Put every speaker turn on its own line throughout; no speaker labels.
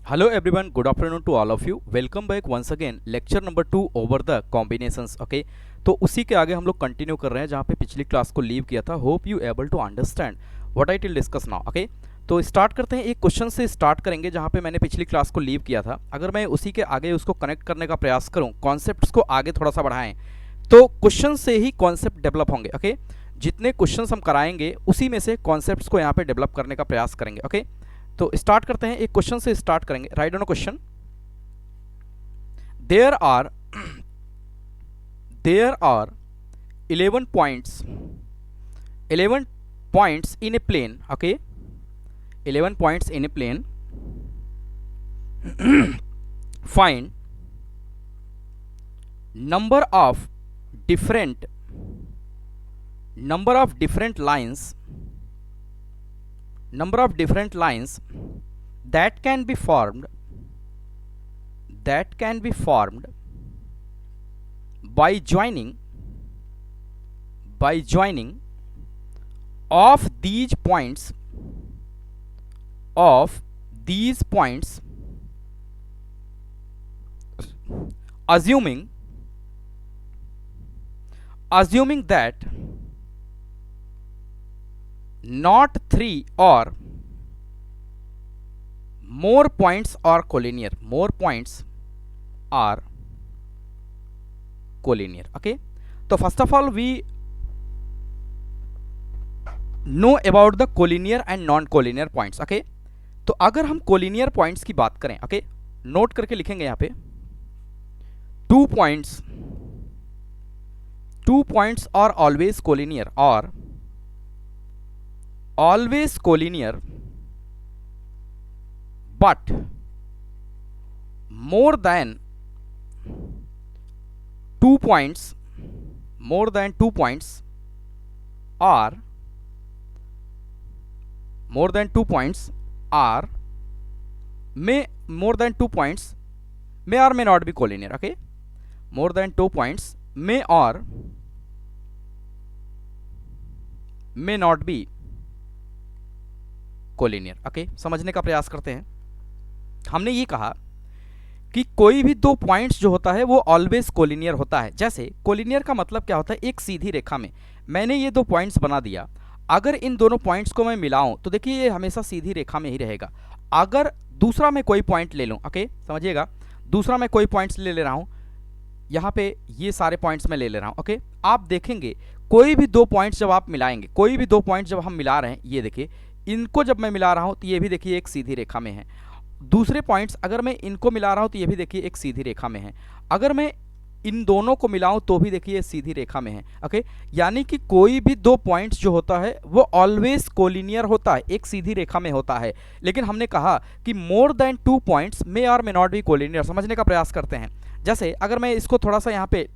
Hello everyone, good afternoon to all of you. Welcome back once again. Lecture number 2 over the combinations. Okay, तो उसी के आगे हम लोग कंटिन्यू कर रहे हैं जहाँ पे पिछली क्लास को लीव किया था. Hope you able to understand what I will discuss now. Okay, तो स्टार्ट करते हैं. एक क्वेश्चन से स्टार्ट करेंगे जहाँ पे मैंने पिछली क्लास को लीव किया था. अगर मैं उसी के आगे उसको कनेक्ट करने का प्रयास करूँ, कॉन्सेप्ट्स को आगे थोड़ा सा बढ़ाएं, तो क्वेश्चन से ही कॉन्सेप्ट डेवलप होंगे. ओके, जितने क्वेश्चंस हम कराएंगे उसी में से कॉन्सेप्ट्स को यहाँ पे डेवलप करने का प्रयास करेंगे. ओके, तो स्टार्ट करते हैं. एक क्वेश्चन से स्टार्ट करेंगे. Write down question. There are 11 points in a plane. Okay, 11 points in a plane. Find number of different lines that can be formed by joining of these points assuming that not 3 or more points are collinear. Okay, so first of all we know about the collinear and non collinear points. Okay, तो अगर हम collinear points की बात करें, okay, note करके लिखेंगे यहाँ पे. 2 points are always collinear but more than 2 points are may or may not be collinear. Okay, more than 2 points may or may not be collinear. Okay, समझने का प्रयास करते हैं. हमने ये कहा कि कोई भी 2 पॉइंट्स जो होता है वो ऑलवेज कोलिनियर होता है. जैसे कोलिनियर का मतलब क्या होता है, एक सीधी रेखा में मैंने ये 2 पॉइंट्स बना दिया. अगर इन दोनों पॉइंट्स को मैं मिलाऊं तो देखिए ये हमेशा सीधी रेखा में ही रहेगा. अगर दूसरा मैं कोई पॉइंट ले लूं, ओके समझिएगा, दूसरा मैं कोई पॉइंट्स ले रहा हूं, यहाँ पे ये सारे पॉइंट्स मैं ले रहा हूं. ओके, आप देखेंगे कोई भी 2 पॉइंट्स जब आप मिलाएंगे, कोई भी 2 पॉइंट्स जब हम मिला रहे हैं, ये देखिए इनको जब मैं मिला रहा हूं तो ये भी देखिए एक सीधी रेखा में है. दूसरे पॉइंट्स अगर मैं इनको मिला रहा हूं तो ये भी देखिए एक सीधी रेखा में है. अगर मैं इन दोनों को मिलाऊं तो भी देखिए सीधी रेखा में है. ओके, यानी कि कोई भी 2 पॉइंट्स जो होता है वो ऑलवेज कोलिनियर होता है, एक सीधी रेखा में होता है. लेकिन हमने कहा कि मोर देन 2 पॉइंट्स मे और मे नॉट बी कोलिनियर. समझने का प्रयास करते हैं. जैसे अगर मैं इसको थोड़ा सा यहाँ पे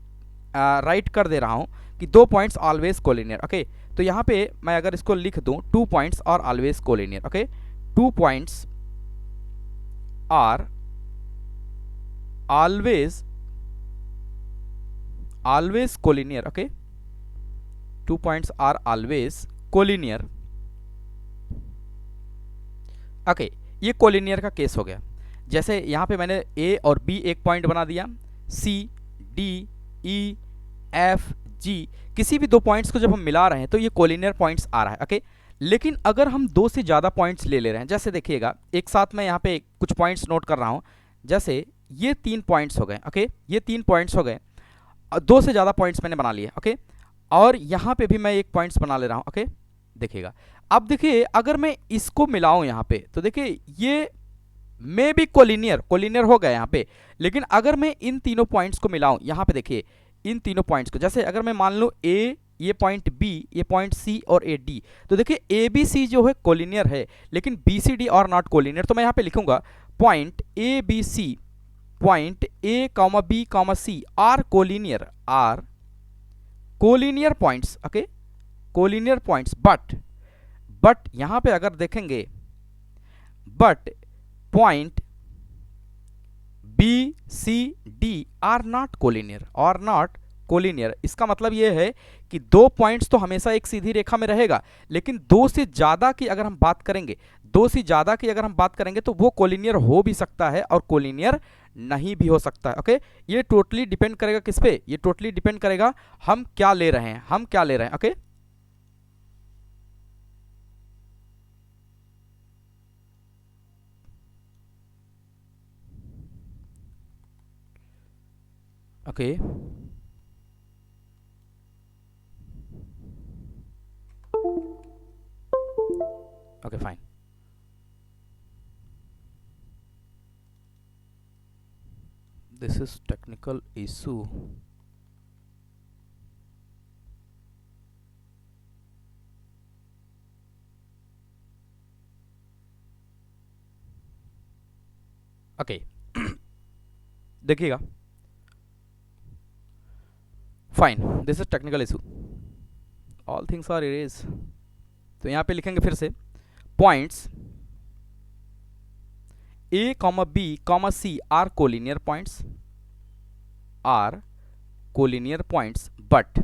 राइट कर दे रहा हूँ कि 2 पॉइंट्स ऑलवेज कोलिनियर. ओके, तो यहाँ पे मैं अगर इसको लिख दूँ 2 पॉइंट्स और always collinear. Okay, 2 points are always collinear. Okay, 2 points are always collinear. Okay, ये कोलिनियर का केस हो गया. जैसे यहाँ पे मैंने A और B एक पॉइंट बना दिया, C D E F G किसी भी 2 पॉइंट्स को जब हम मिला रहे हैं तो ये कोलिनियर पॉइंट्स आ रहा है. ओके, लेकिन अगर हम 2 से ज़्यादा पॉइंट्स ले रहे हैं, जैसे देखिएगा एक साथ मैं यहाँ पे कुछ पॉइंट्स नोट कर रहा हूँ. जैसे ये 3 पॉइंट्स हो गए. ओके, ये 3 पॉइंट्स हो गए, 2 से ज़्यादा पॉइंट्स मैंने बना लिए. ओके, और यहाँ पे भी मैं एक पॉइंट्स बना ले रहा हूँ. ओके, देखिएगा अब देखिए अगर मैं इसको मिलाऊँ यहाँ पे तो देखिए ये मे भी कोलिनियर हो गया यहाँ पे. लेकिन अगर मैं इन तीनों पॉइंट्स को मिलाऊँ, यहाँ पे देखिए इन तीनों पॉइंट्स को, जैसे अगर मैं मान लूँ ए, ये पॉइंट B, ये पॉइंट C और ए डी, तो देखिए ABC जो है कोलिनियर है लेकिन BCD और नॉट कोलिनियर. तो मैं यहाँ पे लिखूंगा point ABC, point A, B, C are collinear points. Okay, collinear points, but यहाँ पे अगर देखेंगे but point BCD are not collinear. इसका मतलब यह है कि 2 पॉइंट्स तो हमेशा एक सीधी रेखा में रहेगा, लेकिन 2 से ज़्यादा की अगर हम बात करेंगे, दो से ज़्यादा की अगर हम बात करेंगे तो वो कोलिनियर हो भी सकता है और कोलिनियर नहीं भी हो सकता है। ओके, ये टोटली डिपेंड करेगा किस पे, ये टोटली डिपेंड करेगा हम क्या ले रहे हैं, हम क्या ले रहे हैं। Okay, okay, okay, fine. This is technical issue. Okay, देखिएगा, fine, this is technical issue, all things are erase. तो यहाँ पे लिखेंगे फिर से, points A comma B comma C are collinear points, are collinear points, but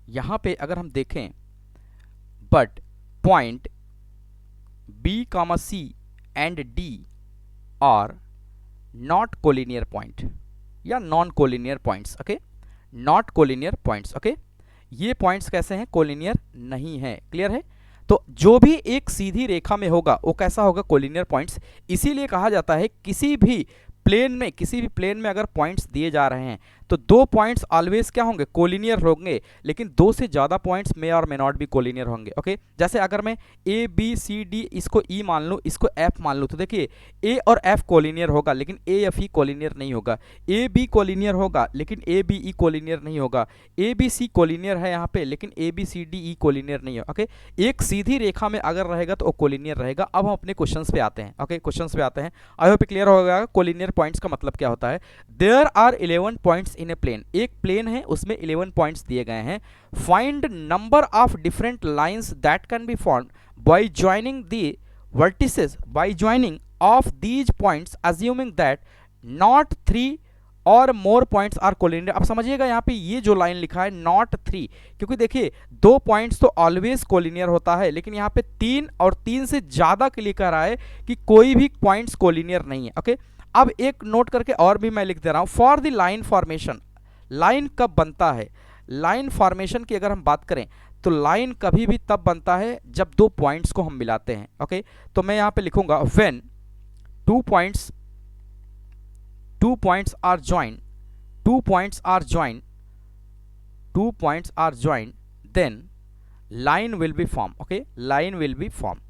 यहाँ पे अगर हम देखें, but point B comma C and D are not collinear point या non collinear points. Okay, not collinear points. Okay, ये points कैसे हैं, collinear नहीं है। क्लियर है? तो जो भी एक सीधी रेखा में होगा वो कैसा होगा, कोलिनियर पॉइंट्स। इसीलिए कहा जाता है किसी भी प्लेन में अगर पॉइंट्स दिए जा रहे हैं तो दो पॉइंट्स ऑलवेज क्या होंगे, कोलिनियर होंगे, लेकिन दो से ज़्यादा पॉइंट्स मे और मे नॉट भी कोलिनियर होंगे। ओके, जैसे अगर मैं ए बी सी डी इसको ई मान लूँ, इसको एफ मान लूँ, तो देखिए ए और एफ कोलिनियर होगा लेकिन ए एफ ई कोलिनियर नहीं होगा, ए बी कोलिनियर होगा लेकिन ए बी ई कोलिनियर नहीं होगा, ए बी सी कोलिनियर है यहाँ पे लेकिन A B C D E collinear नहीं है। ओके, एक सीधी रेखा में अगर रहेगा तो वो कोलिनियर रहेगा। अब हम अपने क्वेश्चन पे आते हैं। ओके, क्वेश्चन पे आते हैं, आई होप क्लियर हो गया कोलिनियर पॉइंट्स का मतलब क्या होता है। There are 11 points in a plane, एक प्लेन है उसमें 11 पॉइंट्स दिए गए हैं। Find number of different lines that can be formed by joining the vertices by joining of these points assuming that not 3 और मोर पॉइंट्स आर कोलिनियर। अब समझिएगा यहाँ पे ये जो लाइन लिखा है नॉट 3, क्योंकि देखिए दो पॉइंट्स तो ऑलवेज कोलिनियर होता है, लेकिन यहाँ पे 3 और 3 से ज़्यादा के लिए कह रहा है कि कोई भी पॉइंट्स कोलिनियर नहीं है। ओके, अब एक नोट करके और भी मैं लिख दे रहा हूँ, for the line formation, line कब बनता है, लाइन फॉर्मेशन की अगर हम बात करें तो लाइन कभी भी तब बनता है जब दो पॉइंट्स को हम मिलाते हैं। ओके, तो मैं यहाँ पे लिखूंगा when two points are joined, 2 points are joined, 2 points are joined, then line will be formed। Okay, line will be formed।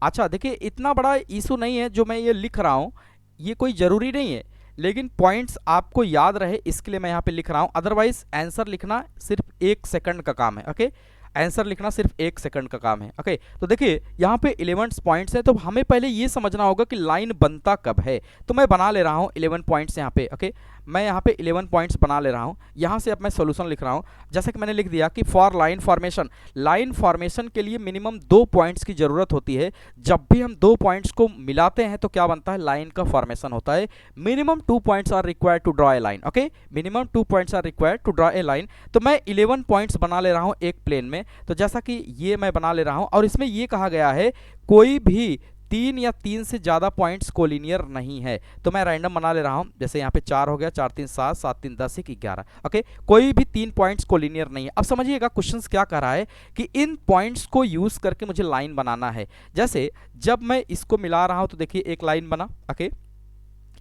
अच्छा देखिए, इतना बड़ा इशू नहीं है जो मैं ये लिख रहा हूँ, ये कोई ज़रूरी नहीं है, लेकिन पॉइंट्स आपको याद रहे इसके लिए मैं यहाँ पे लिख रहा हूँ। अदरवाइज आंसर लिखना सिर्फ 1 सेकंड का काम है। ओके, आंसर लिखना सिर्फ 1 सेकंड का काम है। ओके, तो देखिए यहाँ पे 11 पॉइंट्स है, तो हमें पहले ये समझना होगा कि लाइन बनता कब है। तो मैं बना ले रहा हूँ 11 पॉइंट्स यहाँ पे। ओके, मैं यहाँ पे 11 पॉइंट्स बना ले रहा हूँ। यहाँ से अब मैं सोल्यूशन लिख रहा हूँ। जैसे कि मैंने लिख दिया कि for line formation, line formation के लिए मिनिमम 2 पॉइंट्स की ज़रूरत होती है। जब भी हम 2 पॉइंट्स को मिलाते हैं तो क्या बनता है, लाइन का फॉर्मेशन होता है। Minimum 2 points are required to draw a line. Okay, minimum 2 points are required to draw a line. तो मैं 11 पॉइंट्स बना ले रहा हूँ एक प्लेन में। तो जैसा कि ये मैं बना ले रहा हूँ, और इसमें ये कहा गया है कोई भी 3 या 3 से ज़्यादा पॉइंट्स कोलिनियर नहीं है। तो मैं रैंडम बना ले रहा हूँ, जैसे यहाँ पे 4 हो गया, 4 3 7, 7 3 10, 1 11। ओके, कोई भी 3 पॉइंट्स कोलिनियर नहीं है। अब समझिएगा क्वेश्चन क्या कर रहा है कि इन पॉइंट्स को यूज़ करके मुझे लाइन बनाना है। जैसे जब मैं इसको मिला रहा हूँ तो देखिए एक लाइन बना। ओके,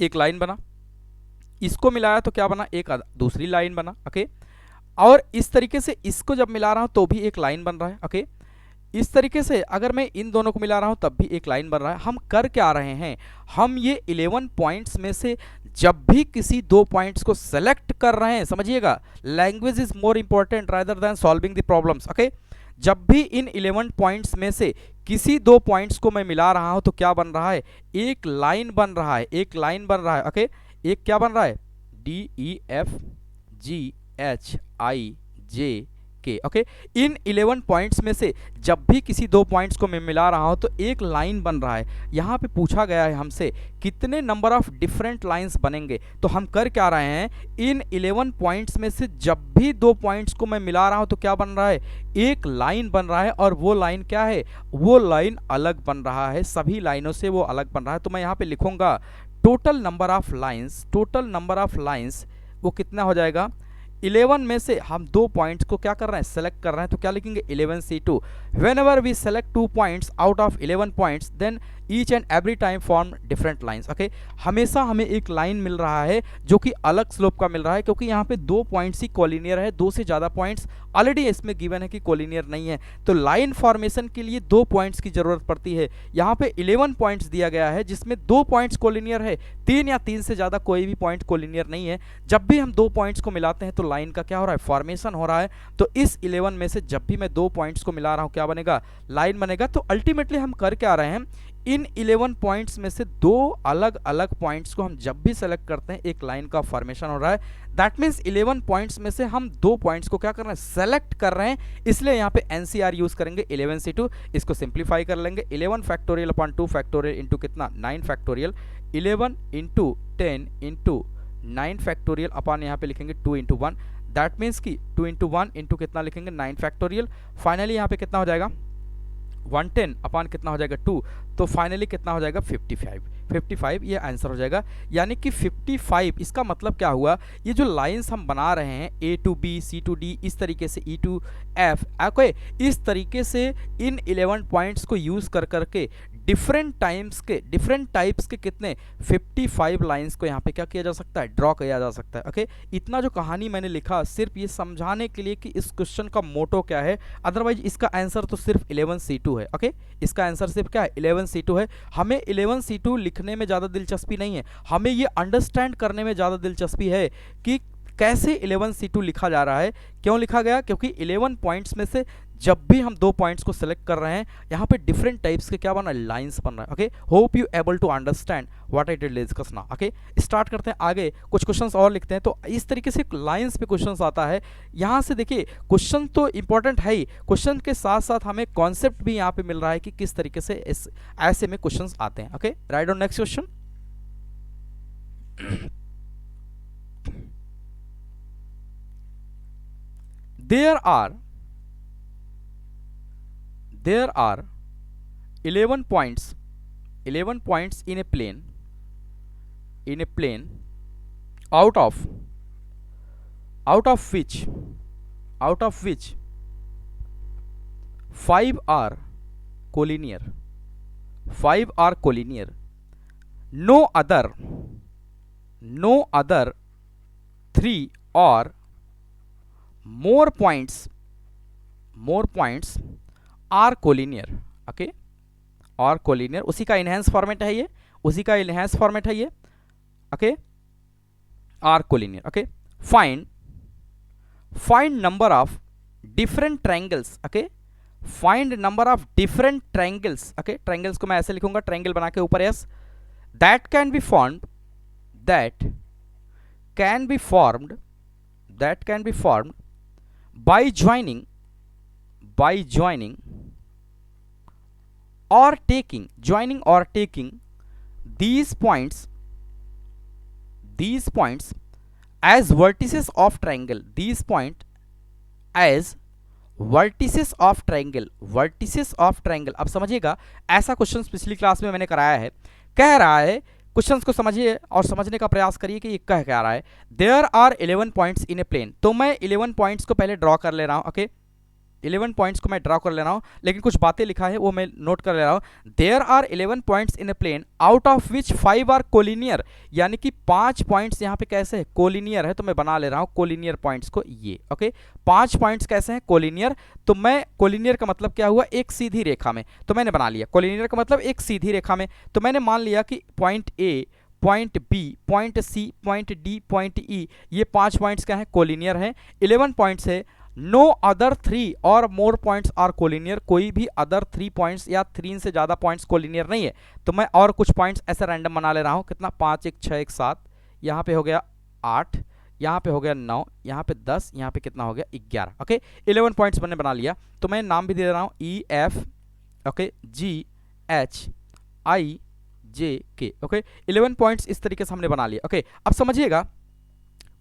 एक लाइन बना, इसको मिलाया तो क्या बना, एक दूसरी लाइन बना। ओके, और इस तरीके से इसको जब मिला रहा हूँ तो भी एक लाइन बन रहा है। ओके, इस तरीके से अगर मैं इन दोनों को मिला रहा हूं तब भी एक लाइन बन रहा है। हम कर क्या रहे हैं, हम ये 11 पॉइंट्स में से जब भी किसी 2 पॉइंट्स को सेलेक्ट कर रहे हैं, समझिएगा language is more important rather than solving the problems. Okay, जब भी इन 11 पॉइंट्स में से किसी 2 पॉइंट्स को मैं मिला रहा हूं तो क्या बन रहा है, एक लाइन बन रहा है, एक लाइन बन रहा है। ओके, एक क्या बन रहा है, DEF GHIJ के। ओके, इन 11 पॉइंट्स में से जब भी किसी दो पॉइंट्स को मैं मिला रहा हूं तो एक लाइन बन रहा है। यहां पे पूछा गया है हमसे कितने नंबर ऑफ डिफरेंट लाइंस बनेंगे, तो हम कर क्या रहे हैं, इन 11 पॉइंट्स में से जब भी दो पॉइंट्स को मैं मिला रहा हूं तो क्या बन रहा है, एक लाइन बन रहा है। और वो लाइन क्या है, वो लाइन अलग बन रहा है, सभी लाइनों से वो अलग बन रहा है। तो मैं यहां पे लिखूंगा total number of lines, total number of lines वो कितना हो जाएगा, 11 में से हम दो पॉइंट्स को क्या कर रहे हैं, सेलेक्ट कर रहे हैं, तो क्या लिखेंगे 11C2। Whenever we select 2 points out of 11 points then each and every time form different lines. Okay, हमेशा हमें एक लाइन मिल रहा है जो कि अलग स्लोप का मिल रहा है, क्योंकि यहाँ पे दो पॉइंट्स ही कोलिनियर है, दो से ज़्यादा पॉइंट्स ऑलरेडी इसमें गिवन है कि कोलिनियर नहीं है। तो लाइन फॉर्मेशन के लिए दो पॉइंट्स की जरूरत पड़ती है। यहाँ पे 11 पॉइंट्स दिया गया है जिसमें दो पॉइंट्स कोलिनियर है, तीन या तीन से ज़्यादा कोई भी पॉइंट कोलिनियर नहीं है। जब भी हम दो पॉइंट्स को मिलाते हैं तो लाइन का क्या हो रहा है, फॉर्मेशन हो रहा है। तो इस 11 में से जब भी मैं दो पॉइंट्स को मिला रहा हूँ क्या बनेगा, लाइन बनेगा। तो अल्टीमेटली हम कर क्या रहे हैं, इन 11 पॉइंट्स में से दो अलग अलग पॉइंट्स को हम जब भी सेलेक्ट करते हैं एक लाइन का फॉर्मेशन हो रहा है। दैट मीन्स 11 पॉइंट्स में से हम दो पॉइंट्स को क्या कर रहे हैं, सेलेक्ट कर रहे हैं, इसलिए यहाँ पे NCR यूज करेंगे 11C2। इसको सिंप्लीफाई कर लेंगे, 11 फैक्टोरियल अपॉन 2 फैक्टोरियल इंटू कितना 9 factorial, 11 into 10 into 9 factorial upon यहाँ पे लिखेंगे 2 इंटू 1। दैट मीन्स कि 2 इंटू 1 इंटू कितना लिखेंगे 9 फैक्टोरियल। फाइनली यहाँ पे कितना हो जाएगा 110 अपॉन कितना हो जाएगा 2, तो फाइनली कितना हो जाएगा 55 ये आंसर हो जाएगा। यानी कि 55, इसका मतलब क्या हुआ, ये जो लाइंस हम बना रहे हैं A to B, C to D, इस तरीके से E to F, ओके, इस तरीके से इन 11 पॉइंट्स को यूज कर करके डिफरेंट टाइप्स के कितने 55 लाइंस को यहाँ पे क्या किया जा सकता है, ड्रॉ किया जा सकता है। ओके, इतना जो कहानी मैंने लिखा सिर्फ ये समझाने के लिए कि इस क्वेश्चन का मोटो क्या है, अदरवाइज इसका आंसर तो सिर्फ 11C2 है। ओके, इसका आंसर सिर्फ क्या है 11C2 है। हमें 11C2 लिखने में ज़्यादा दिलचस्पी नहीं है, हमें ये अंडरस्टैंड करने में ज़्यादा दिलचस्पी है कि कैसे 11C2 लिखा जा रहा है। क्यों लिखा गया, क्योंकि 11 पॉइंट्स में से जब भी हम दो पॉइंट्स को सिलेक्ट कर रहे हैं यहाँ पे डिफरेंट टाइप्स के क्या बन रहा है, लाइंस बन रहा है। Okay, hope you able to understand what I did discuss now. Okay, start करते हैं आगे, कुछ क्वेश्चंस और लिखते हैं। तो इस तरीके से लाइंस पे क्वेश्चंस आता है। यहाँ से देखिए क्वेश्चन तो इंपॉर्टेंट है ही, क्वेश्चन के साथ साथ हमें कॉन्सेप्ट भी यहाँ पे मिल रहा है कि किस तरीके से इस ऐसे में क्वेश्चंस आते हैं। Okay, write on next question. there are 11 points in a plane out of which 5 are collinear. No other 3 or more points are collinear. Okay, और कोलिनियर उसी का इनहेंस फॉर्मेट है ये, okay, are collinear. Okay, find number of different triangles. Okay, find number of different triangles. Okay, triangles को मैं ऐसे लिखूंगा, triangle बना के ऊपर S, that can be formed by joining or taking these points as vertices of triangle. अब समझिएगा, ऐसा क्वेश्चन पिछली क्लास में मैंने कराया है, कह रहा है, क्वेश्चंस को समझिए और समझने का प्रयास करिए कि ये कह क्या रहा है। There are 11 points in a plane, तो मैं 11 पॉइंट्स को पहले ड्रॉ कर ले रहा हूँ। ओके, 11 पॉइंट्स को मैं ड्रॉ कर ले रहा हूँ, लेकिन कुछ बातें लिखा है वो मैं नोट कर ले रहा हूँ। There are 11 points in a plane out of which 5 are collinear, यानी कि 5 पॉइंट्स यहाँ पे कैसे है, कोलिनियर है। तो मैं बना ले रहा हूँ कोलिनियर पॉइंट्स को, ये ओके, 5 पॉइंट्स कैसे हैं, कोलिनियर। तो मैं कोलिनियर का मतलब क्या हुआ, एक सीधी रेखा में, तो मैंने बना लिया कोलिनियर का मतलब एक सीधी रेखा में। तो मैंने मान लिया कि point A, point B, point C, point D, point E, ये 5 पॉइंट्स क्या है, कोलिनियर है। 11 पॉइंट्स है। नो अदर 3 और मोर पॉइंट्स आर कोलिनियर, कोई भी अदर 3 पॉइंट्स या 3 से ज़्यादा पॉइंट्स कोलिनियर नहीं है। तो मैं और कुछ पॉइंट्स ऐसे रैंडम बना ले रहा हूँ, कितना 5 1 6 1 7, यहाँ पे हो गया 8, यहाँ पे हो गया 9, यहाँ पे 10, यहाँ पे कितना हो गया 11। ओके 11 पॉइंट्स मैंने बना लिया। तो मैं नाम भी दे रहा हूँ EF, okay GHIJK। Okay 11 points इस तरीके से हमने बना लिया। ओके अब समझिएगा,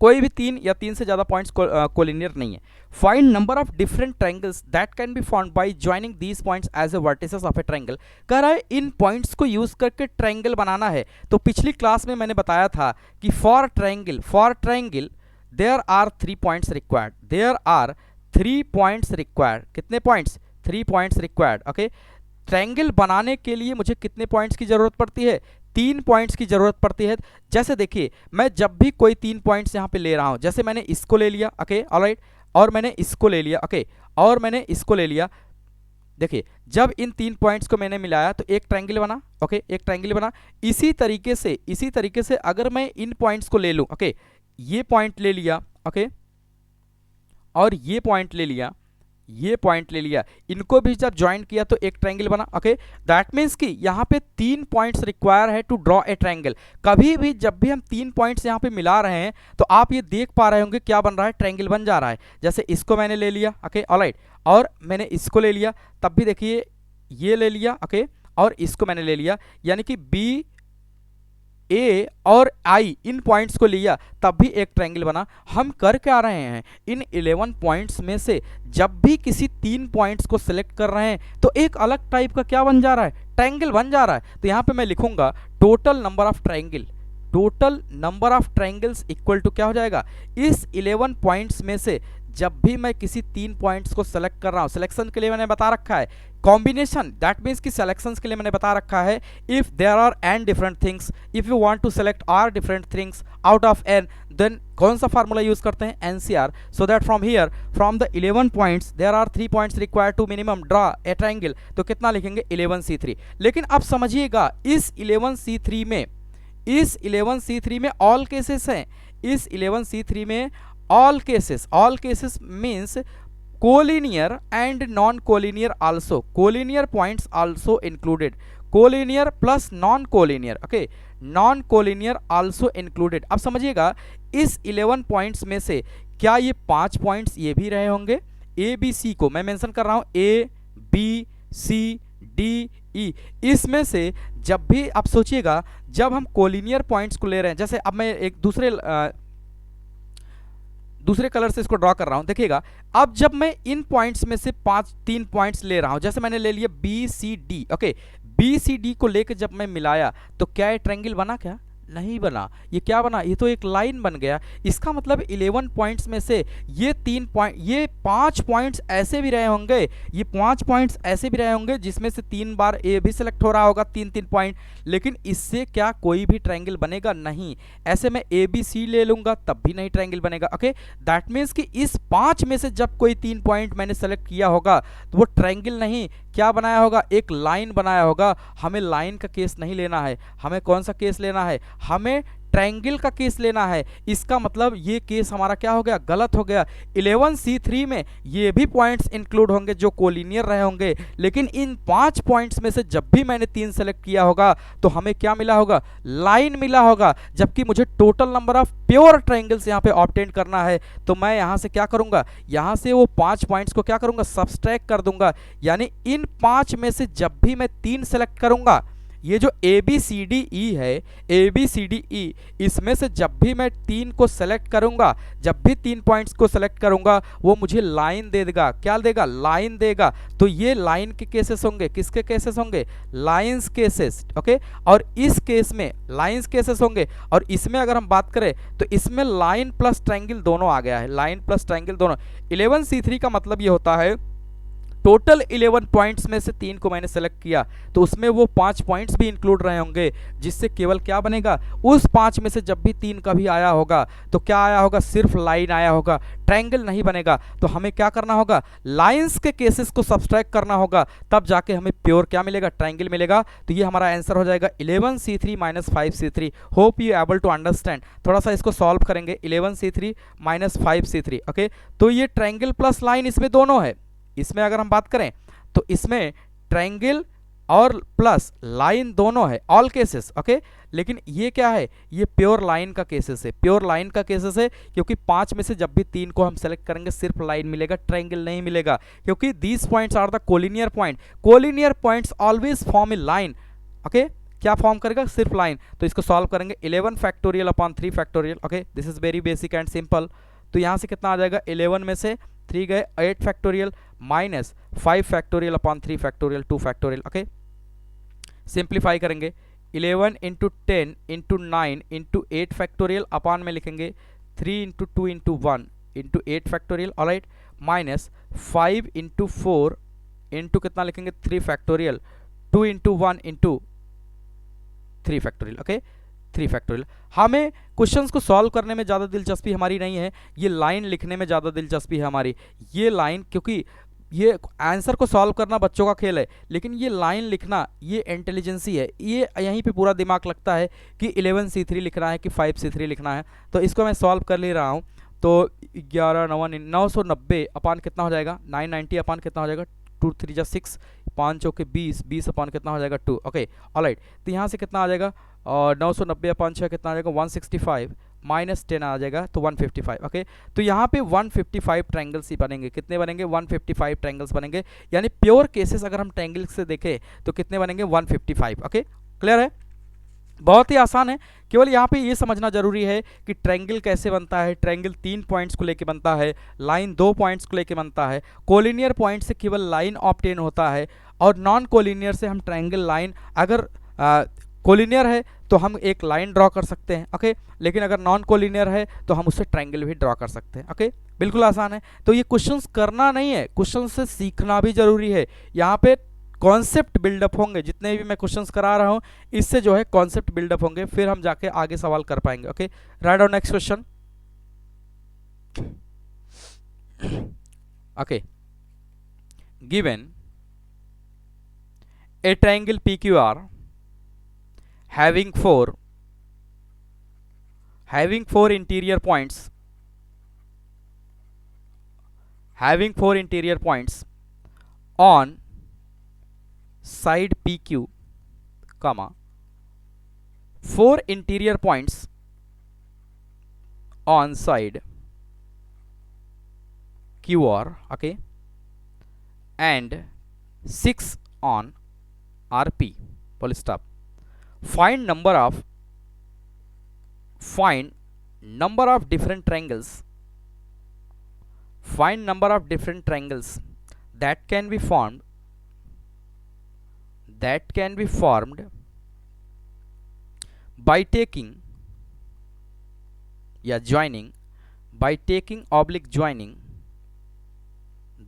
कोई भी 3 या 3 से ज़्यादा पॉइंट्स कोलिनियर नहीं है। Find number of different triangles that can be found by joining these points as a vertices of a triangle. कह रहा है इन पॉइंट्स को यूज करके ट्रायंगल बनाना है। तो पिछली क्लास में मैंने बताया था कि for triangle there are 3 points required. There are 3 points required. कितने points? 3 points required. Okay triangle बनाने के लिए मुझे कितने पॉइंट्स की जरूरत पड़ती है? 3 पॉइंट्स की जरूरत पड़ती है। जैसे देखिए, मैं जब भी कोई 3 पॉइंट्स यहाँ पे ले रहा हूँ, जैसे मैंने इसको ले लिया, ओके ऑलराइट, और मैंने इसको ले लिया, ओके, और मैंने इसको ले लिया। देखिए जब इन 3 पॉइंट्स को मैंने मिलाया तो एक ट्रायंगल बना। ओके एक ट्रायंगल बना। इसी तरीके से अगर मैं इन पॉइंट्स को ले लूँ, ओके ये पॉइंट ले लिया, ओके, और ये पॉइंट ले लिया, ये पॉइंट ले लिया, इनको भी जब ज्वाइन किया तो एक ट्रायंगल बना। ओके दैट मीन्स कि यहाँ पे 3 पॉइंट्स रिक्वायर है टू ड्रॉ ए ट्रायंगल। कभी भी जब भी हम 3 पॉइंट्स यहाँ पे मिला रहे हैं तो आप ये देख पा रहे होंगे क्या बन रहा है, ट्रायंगल बन जा रहा है। जैसे इसको मैंने ले लिया, ओके ऑलराइट, और मैंने इसको ले लिया, तब भी देखिए ये ले लिया, ओके, और इसको मैंने ले लिया, यानी कि B A और I इन पॉइंट्स को लिया तब भी एक ट्रायंगल बना। हम कर क्या रहे हैं, इन 11 पॉइंट्स में से जब भी किसी 3 पॉइंट्स को सिलेक्ट कर रहे हैं तो एक अलग टाइप का क्या बन जा रहा है, ट्रायंगल बन जा रहा है। तो यहाँ पे मैं लिखूंगा total number of triangle, total number of triangles equal to क्या हो जाएगा, इस 11 पॉइंट्स में से जब भी मैं किसी 3 पॉइंट्स को सेलेक्ट कर रहा हूँ, सिलेक्शन के लिए मैंने बता रखा है कॉम्बिनेशन, दैट मीन्स कि सिलेक्शंस के लिए मैंने बता रखा है if there are n different things, if you want to select r different things out of n, then कौन सा फार्मूला यूज करते हैं, NCR, so that from here from the 11 points there are 3 points required to minimum draw a triangle. तो कितना लिखेंगे, 11C3। लेकिन अब समझिएगा इस 11C3 में ऑल केसेस हैं। इस 11C3 में all cases means collinear and non-collinear also, collinear points also included, collinear plus non-collinear, okay, non-collinear also included। अब समझिएगा इस 11 पॉइंट्स में से क्या ये 5 पॉइंट्स ये भी रहे होंगे, A B C को मैं मेंशन कर रहा हूँ, A B C D E, इसमें से जब भी आप सोचिएगा जब हम कोलिनियर पॉइंट्स को ले रहे हैं, जैसे अब मैं एक दूसरे कलर से इसको ड्रॉ कर रहा हूं, देखिएगा अब जब मैं इन पॉइंट्स में से 3 पॉइंट्स ले रहा हूं, जैसे मैंने ले लिया BCD, ओके BCD को लेकर जब मैं मिलाया तो क्या ये ट्रायंगल बना, क्या नहीं बना, ये क्या बना, ये तो एक लाइन बन गया। इसका मतलब 11 पॉइंट्स में से ये 5 पॉइंट्स ऐसे भी रहे होंगे, ये 5 पॉइंट्स ऐसे भी रहे होंगे जिसमें से 3 बार ए भी सिलेक्ट हो रहा होगा, 3 पॉइंट, लेकिन इससे क्या कोई भी ट्रायंगल बनेगा नहीं। ऐसे मैं ABC ले लूंगा तब भी नहीं ट्रायंगल बनेगा। ओके दैट मीन्स कि इस 5 में से जब कोई 3 पॉइंट मैंने सेलेक्ट किया होगा तो वो ट्रायंगल नहीं, क्या बनाया होगा, एक लाइन बनाया होगा। हमें लाइन का केस नहीं लेना है, हमें कौन सा केस लेना है, हमें ट्रायंगल का केस लेना है। इसका मतलब ये केस हमारा क्या हो गया, गलत हो गया। 11C3 में ये भी पॉइंट्स इंक्लूड होंगे जो कोलिनियर रहे होंगे, लेकिन इन 5 पॉइंट्स में से जब भी मैंने 3 सेलेक्ट किया होगा तो हमें क्या मिला होगा, लाइन मिला होगा। जबकि मुझे total number of pure triangles यहाँ पे ऑब्टेन करना है, तो मैं यहाँ से क्या करूँगा, यहाँ से वो 5 पॉइंट्स को क्या करूँगा, सब्सट्रैक्ट कर दूंगा। यानी इन 5 में से जब भी मैं 3 सेलेक्ट करूँगा, ये जो ABCDE है, ABCDE, इसमें से जब भी मैं 3 को सेलेक्ट करूंगा, जब भी 3 पॉइंट्स को सेलेक्ट करूंगा वो मुझे लाइन दे देगा। क्या देगा, लाइन देगा। तो ये लाइन के केसेस होंगे, किसके केसेस होंगे, लाइंस केसेस। ओके और इस केस में लाइंस केसेस होंगे, और इसमें अगर हम बात करें तो इसमें लाइन प्लस ट्रायंगल दोनों आ गया है, लाइन प्लस ट्रायंगल दोनों। 11C3 का मतलब ये होता है टोटल 11 पॉइंट्स में से 3 को मैंने सेलेक्ट किया तो उसमें वो 5 पॉइंट्स भी इंक्लूड रहे होंगे, जिससे केवल क्या बनेगा, उस 5 में से जब भी 3 का भी आया होगा तो क्या आया होगा, सिर्फ लाइन आया होगा, ट्रायंगल नहीं बनेगा। तो हमें क्या करना होगा, लाइंस के केसेस को सब्सट्रैक्ट करना होगा, तब जाके हमें प्योर क्या मिलेगा, ट्रायंगल मिलेगा। तो ये हमारा आंसर हो जाएगा 11C3 minus 5C3। Hope you able to understand. थोड़ा सा इसको सॉल्व करेंगे, 11C3 माइनस 5C3। ओके तो ये ट्रायंगल प्लस लाइन इसमें दोनों है। इसमें अगर हम बात करें तो इसमें ट्रायंगल और प्लस लाइन दोनों है, ऑल केसेस, ओके। लेकिन ये क्या है, ये प्योर लाइन का केसेस है, प्योर लाइन का केसेस है, क्योंकि 5 में से जब भी 3 को हम सेलेक्ट करेंगे सिर्फ लाइन मिलेगा, ट्रायंगल नहीं मिलेगा, क्योंकि these points are the collinear point. Collinear points always form a line, okay. क्या फॉर्म करेगा, सिर्फ लाइन। तो इसको सॉल्व करेंगे 11 factorial upon 3 factorial, okay. This is very basic and simple. तो यहाँ से कितना आ जाएगा, 11 में से 3 गए 8 factorial minus 5 factorial upon 3 factorial 2 factorial, okay. Simplify करेंगे 11 into 10 into 9 into 8 factorial upon में लिखेंगे 3 into 2 into 1 into 8 factorial, alright, minus 5 into 4 into कितना लिखेंगे 3 factorial, 2 into 1 into 3 factorial, okay, 3 factorial. हमें क्वेश्चंस को सॉल्व करने में ज़्यादा दिलचस्पी हमारी नहीं है, ये लाइन लिखने में ज़्यादा दिलचस्पी है हमारी। ये लाइन, क्योंकि ये आंसर को सॉल्व करना बच्चों का खेल है, लेकिन ये लाइन लिखना ये इंटेलिजेंसी है, ये यहीं पे पूरा दिमाग लगता है कि 11C3 लिखना है कि 5C3 लिखना है। तो इसको मैं सॉल्व कर ले रहा हूँ। तो 11 990 अपान कितना हो जाएगा, 990 अपान कितना हो जाएगा, 2 3 जा 6, 5 चौके 20, 20 अपान कितना हो जाएगा 2, ओके, ऑलराइट। तो यहाँ से कितना आ जाएगा, और 990 अपान 6 कितना आ जाएगा 165, माइनस 10 आ जाएगा तो 155, ओके। तो यहाँ पे 155 ट्रायंगल्स ही बनेंगे। कितने बनेंगे, 155 ट्रायंगल्स बनेंगे, यानी प्योर केसेस अगर हम ट्रायंगल से देखें तो कितने बनेंगे, 155, ओके। क्लियर है, बहुत ही आसान है। केवल यहाँ पे ये समझना जरूरी है कि ट्रायंगल कैसे बनता है। ट्रायंगल 3 पॉइंट्स को लेके बनता है, लाइन 2 पॉइंट्स को लेके बनता है। कोलिनियर पॉइंट से केवल लाइन ऑब्टेन होता है, और नॉन कोलिनियर से हम ट्रायंगल लाइन, अगर कोलिनियर है तो हम एक लाइन ड्रॉ कर सकते हैं, ओके, लेकिन अगर नॉन कोलिनियर है तो हम उससे ट्रायंगल भी ड्रॉ कर सकते हैं, ओके। बिल्कुल आसान है। तो ये क्वेश्चंस करना नहीं है, क्वेश्चंस से सीखना भी जरूरी है। यहाँ पे कॉन्सेप्ट बिल्डअप होंगे, जितने भी मैं क्वेश्चंस करा रहा हूँ इससे जो है कॉन्सेप्ट बिल्डअप होंगे, फिर हम जाके आगे सवाल कर पाएंगे, okay. Write down next question, okay. Given A triangle PQR having four interior points on side PQ, comma 4 interior points on side QR, okay, and 6 on RP, full stop. Find number of different triangles. Find number of different triangles that can be formed by taking oblique joining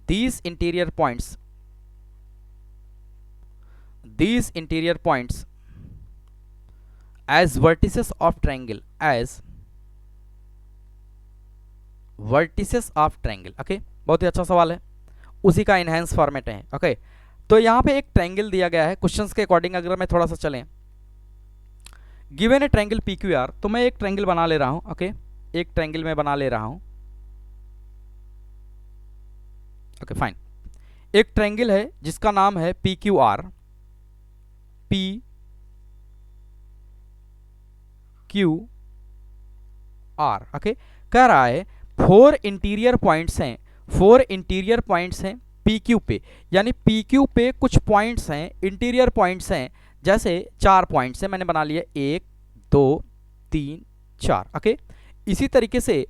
these interior points as vertices of triangle, okay. बहुत ही अच्छा सवाल है, उसी का enhance format है, okay. तो यहाँ पे एक ट्रायंगल दिया गया है, क्वेश्चंस के अकॉर्डिंग अगर मैं थोड़ा सा चलें, गिवन ए ट्रायंगल PQR, तो मैं एक ट्रायंगल बना ले रहा हूँ, ओके, एक ट्रायंगल में बना ले रहा हूँ, ओके, फाइन। एक ट्रायंगल है जिसका नाम है PQR, ओके। कह रहा है 4 इंटीरियर पॉइंट्स हैं PQ पे, यानी PQ पे कुछ पॉइंट्स हैं, इंटीरियर पॉइंट्स हैं, जैसे 4 पॉइंट्स हैं, मैंने बना लिया 1 2 3 4, ओके। इसी तरीके से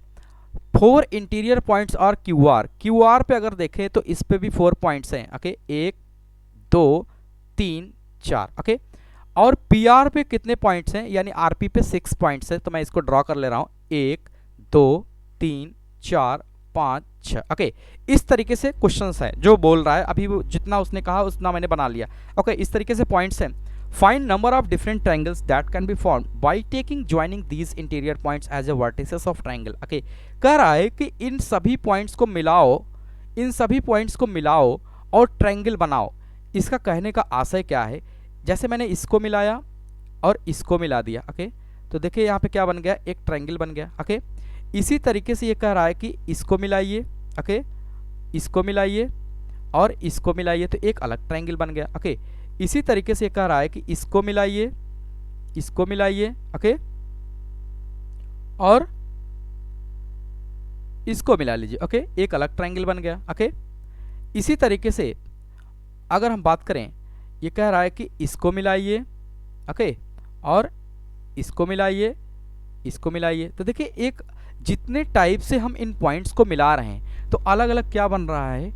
4 इंटीरियर पॉइंट्स और QR पे अगर देखें तो इस पे भी 4 पॉइंट्स हैं, ओके, 1 2 3 4, ओके। और PR पे कितने पॉइंट्स हैं, यानी RP पे 6 पॉइंट्स हैं, तो मैं इसको ड्रॉ कर ले रहा हूँ, 1 2 3 4 5 6, ओके। इस तरीके से क्वेश्चंस है जो बोल रहा है, अभी वो जितना उसने कहा उतना मैंने बना लिया, ओके। इस तरीके से पॉइंट्स हैं। Find number of different triangles that can be formed by taking joining these interior points as a vertices of triangle, okay. कह रहा है कि इन सभी पॉइंट्स को मिलाओ और ट्रायंगल बनाओ। इसका कहने का आशय क्या है, जैसे मैंने इसको मिलाया और इसको मिला दिया, ओके, तो देखिए यहाँ पे क्या बन गया, एक ट्रायंगल बन गया, ओके। इसी तरीके से ये कह रहा है कि इसको मिलाइए, ओके, इसको मिलाइए और इसको मिलाइए, तो एक अलग ट्रायंगल बन गया, ओके। इसी तरीके से कह रहा है कि इसको मिलाइए, इसको मिलाइए, ओके, और इसको मिला लीजिए, ओके, एक अलग ट्रायंगल बन गया, ओके। इसी तरीके से अगर हम बात करें, ये कह रहा है कि इसको मिलाइए, ओके, और इसको मिलाइए, इसको मिलाइए। तो देखिए एक जितने टाइप से हम इन पॉइंट्स को मिला रहे हैं तो अलग अलग क्या बन रहा है,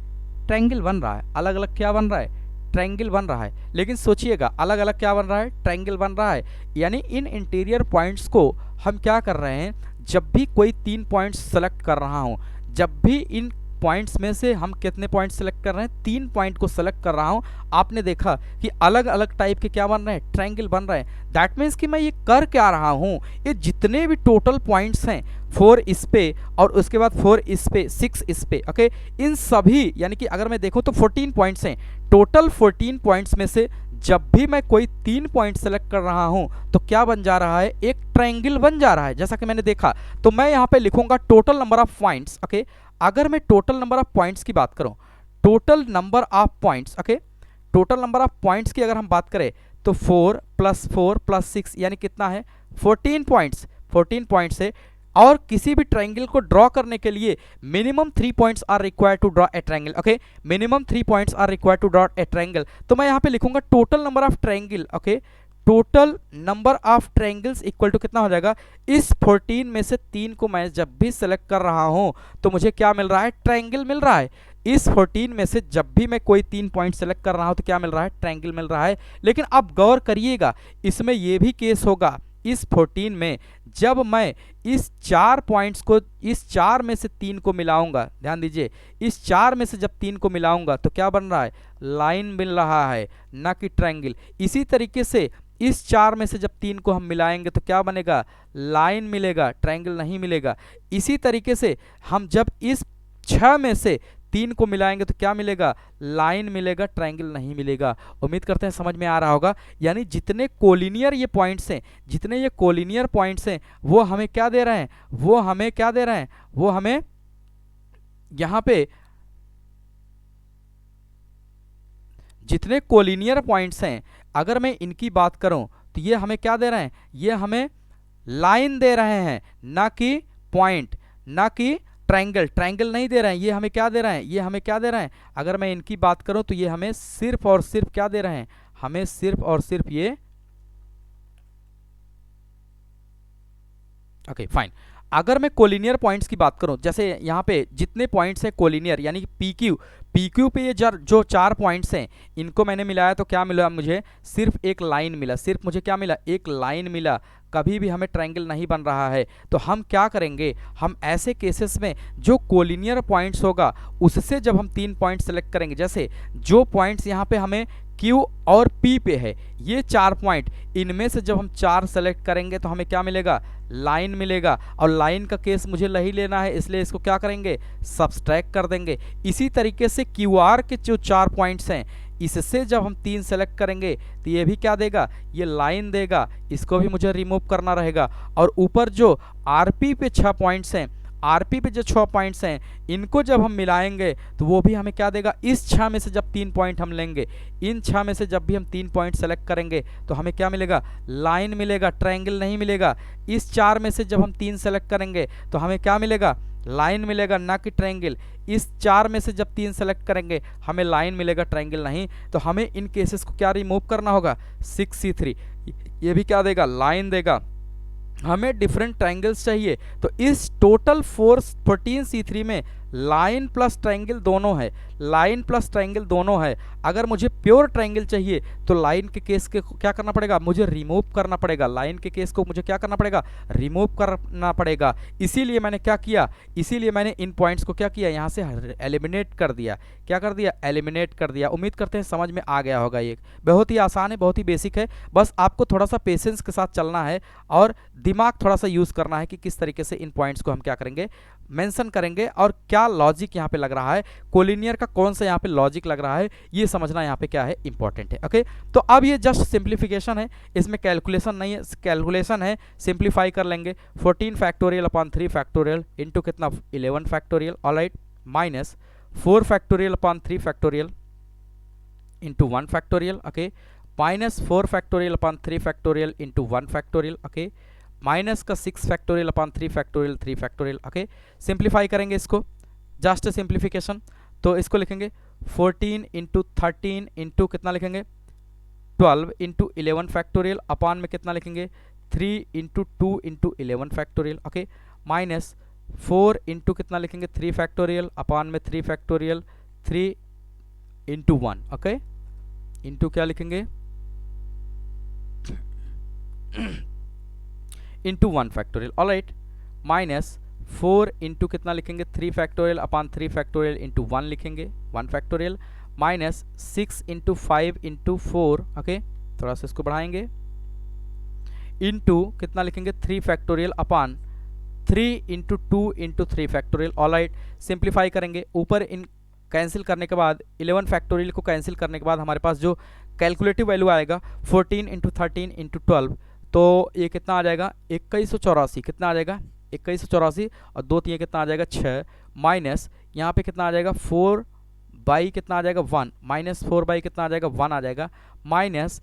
ट्रायंगल बन रहा है, अलग अलग क्या बन रहा है, ट्रायंगल बन रहा है। लेकिन सोचिएगा अलग अलग क्या बन रहा है, ट्रायंगल बन रहा है। यानी इन इंटीरियर पॉइंट्स को हम क्या कर रहे हैं, जब भी कोई 3 पॉइंट्स सेलेक्ट कर रहा हूं, जब भी इन पॉइंट्स में से हम कितने पॉइंट सेलेक्ट कर रहे हैं, 3 पॉइंट को सेलेक्ट कर रहा हूं, आपने देखा कि अलग अलग टाइप के क्या बन रहे हैं, ट्रायंगल बन रहे हैं। दैट मीन्स कि मैं ये कर क्या रहा हूं, ये जितने भी टोटल पॉइंट्स हैं 4 इस पे और उसके बाद 4 इस पे, 6 इस पे, ओके, इन सभी यानी कि अगर मैं देखूं तो 14 पॉइंट्स हैं। टोटल 14 पॉइंट्स में से जब भी मैं कोई 3 पॉइंट सेलेक्ट कर रहा हूं तो क्या बन जा रहा है, एक ट्रायंगल बन जा रहा है, जैसा कि मैंने देखा। तो मैं यहां पे लिखूंगा total number of points, okay. अगर मैं टोटल नंबर ऑफ पॉइंट्स की बात करूं, total number of points, okay, total number of points की अगर हम बात करें तो 4 + 4 + 6 यानी कितना है, 14 पॉइंट्स, 14 पॉइंट्स है। और किसी भी ट्रायंगल को ड्रॉ करने के लिए minimum 3 points are required to draw a triangle, okay, minimum 3 points are required to draw a triangle. तो मैं यहां पे लिखूंगा total number of triangle, okay, total number of triangles equal to कितना हो जाएगा, इस 14 में से 3 को मैं जब भी सेलेक्ट कर रहा हूं तो मुझे क्या मिल रहा है, ट्रायंगल मिल रहा है। इस 14 में से जब भी मैं कोई 3 पॉइंट सेलेक्ट कर रहा हूं तो क्या मिल रहा है, ट्रायंगल मिल रहा है। लेकिन अब गौर करिएगा, इसमें यह भी केस होगा, इस 14 में जब मैं इस 4 पॉइंट्स को, इस 4 में से 3 को मिलाऊंगा, ध्यान दीजिए, इस 4 में से जब 3 को मिलाऊंगा तो क्या बन रहा है, लाइन मिल रहा है, ना कि ट्रायंगल। इसी तरीके से इस 4 में से जब 3 को हम मिलाएंगे तो क्या बनेगा, लाइन मिलेगा, ट्रायंगल नहीं मिलेगा। इसी तरीके से हम जब इस 6 में से 3 को मिलाएंगे तो क्या मिलेगा, लाइन मिलेगा, ट्रायंगल नहीं मिलेगा। उम्मीद करते हैं समझ में आ रहा होगा। यानी जितने कोलिनियर ये पॉइंट्स हैं, जितने ये कोलिनियर पॉइंट्स हैं, वो हमें क्या दे रहे हैं, वो हमें क्या दे रहे हैं, वो हमें यहां पे जितने कोलिनियर पॉइंट्स हैं, अगर मैं इनकी बात करूं तो ये हमें क्या दे रहे हैं, ये हमें लाइन दे रहे हैं, ना कि पॉइंट, ना कि ट्रायंगल। ट्रायंगल नहीं दे रहे हैं, ये हमें क्या दे रहे हैं, ये हमें क्या दे रहे हैं। अगर मैं इनकी बात करूं तो ये हमें सिर्फ और सिर्फ क्या दे रहे हैं, हमें सिर्फ और सिर्फ ये, ओके फाइन। अगर मैं कोलिनियर पॉइंट्स की बात करूं, जैसे यहाँ पे जितने पॉइंट्स हैं कोलिनियर यानी कि पी क्यू पे ये जो 4 पॉइंट्स हैं, इनको मैंने मिलाया तो क्या मिला मुझे, सिर्फ एक लाइन मिला, सिर्फ मुझे क्या मिला, एक लाइन मिला, कभी भी हमें ट्रायंगल नहीं बन रहा है। तो हम क्या करेंगे, हम ऐसे केसेस में जो कोलिनियर पॉइंट्स होगा उससे जब हम 3 पॉइंट सेलेक्ट करेंगे, जैसे जो पॉइंट्स यहाँ पे हमें Q और P पे है, ये 4 पॉइंट, इनमें से जब हम 4 सेलेक्ट करेंगे तो हमें क्या मिलेगा, लाइन मिलेगा। और लाइन का केस मुझे नहीं लेना है, इसलिए इसको क्या करेंगे, सब्सट्रैक्ट कर देंगे। इसी तरीके से QR के जो 4 पॉइंट्स हैं, इससे जब हम 3 सेलेक्ट करेंगे तो ये भी क्या देगा, ये लाइन देगा, इसको भी मुझे रिमूव करना रहेगा। और ऊपर जो RP पे 6 पॉइंट्स हैं, RP पे जो 6 पॉइंट्स हैं, इनको जब हम मिलाएंगे तो वो भी हमें क्या देगा, इस 6 में से जब 3 पॉइंट हम लेंगे, इन 6 में से जब भी हम 3 पॉइंट सेलेक्ट करेंगे तो हमें क्या मिलेगा, लाइन मिलेगा, ट्रायंगल नहीं मिलेगा। इस 4 में से जब हम 3 सेलेक्ट करेंगे तो हमें क्या मिलेगा, लाइन मिलेगा, ना कि ट्रायंगल। इस 4 में से जब 3 सेलेक्ट करेंगे हमें लाइन मिलेगा, ट्रायंगल नहीं। तो हमें इन केसेस को क्या रिमूव करना होगा, 6C3, ये भी क्या देगा, लाइन देगा। हमें डिफरेंट ट्रायंगल्स चाहिए, तो इस टोटल 14C3 में लाइन प्लस ट्रायंगल दोनों है, लाइन प्लस ट्रायंगल दोनों है। अगर मुझे प्योर ट्रायंगल चाहिए तो लाइन के केस के क्या करना पड़ेगा, मुझे रिमूव करना पड़ेगा, लाइन के केस को मुझे क्या करना पड़ेगा, रिमूव करना पड़ेगा। इसीलिए मैंने क्या किया, इसीलिए मैंने इन पॉइंट्स को क्या किया, यहाँ से एलिमिनेट कर दिया। क्या कर दिया, एलिमिनेट कर दिया। उम्मीद करते हैं समझ में आ गया होगा। ये बहुत ही आसान है, बहुत ही बेसिक है, बस आपको थोड़ा सा पेशेंस के साथ चलना है और दिमाग थोड़ा सा यूज़ करना है कि किस तरीके से इन पॉइंट्स को हम क्या करेंगे, मेंशन करेंगे और क्या लॉजिक यहाँ पे लग रहा है, कोलिनियर का कौन सा यहाँ पे लॉजिक लग रहा है, ये समझना यहाँ पे क्या है, इंपॉर्टेंट है। ओके, तो अब ये जस्ट सिंप्लीफिकेशन है, इसमें कैलकुलेशन नहीं है, कैलकुलेशन है, सिंप्लीफाई कर लेंगे। 14 फैक्टोरियल अपॉन 3 फैक्टोरियल इंटू कितना, 11 factorial, alright, minus 4 factorial upon 3 factorial into 1 factorial, okay, minus 4 factorial upon 3 factorial into 1 factorial, okay, minus का 6 factorial upon 3 factorial 3 factorial, okay. Simplify करेंगे इसको, जस्ट सिंप्लीफिकेशन, तो इसको लिखेंगे 14 इंटू 13 इंटू कितना लिखेंगे 12 into 11 factorial upon में कितना लिखेंगे 3 into 2 into 11 factorial, okay, minus 4 into कितना लिखेंगे 3 फैक्टोरियल अपॉन में 3 फैक्टोरियल 3 इंटू 1, ओके, इंटू क्या लिखेंगे into 1 factorial, alright, minus 4 into कितना लिखेंगे 3 फैक्टोरियल अपॉन 3 फैक्टोरियल इंटू 1 लिखेंगे 1 factorial, minus 6 into 5 into 4, okay, थोड़ा सा इसको बढ़ाएंगे, इंटू कितना लिखेंगे 3 factorial upon 3 into 2 into 3 factorial, alright. Simplify करेंगे, ऊपर इन कैंसिल करने के बाद 11 फैक्टोरियल को कैंसिल करने के बाद हमारे पास जो कैलकुलेटिव वैल्यू आएगा 14 इंटू 13 इंटू 12, तो ये कितना आ जाएगा 2184, कितना आ जाएगा 2184, और 2 3 कितना आ जाएगा 6, माइनस यहाँ पे कितना आ जाएगा 4 बाई कितना आ जाएगा 1, माइनस 4 बाई कितना आ जाएगा 1 आ जाएगा, माइनस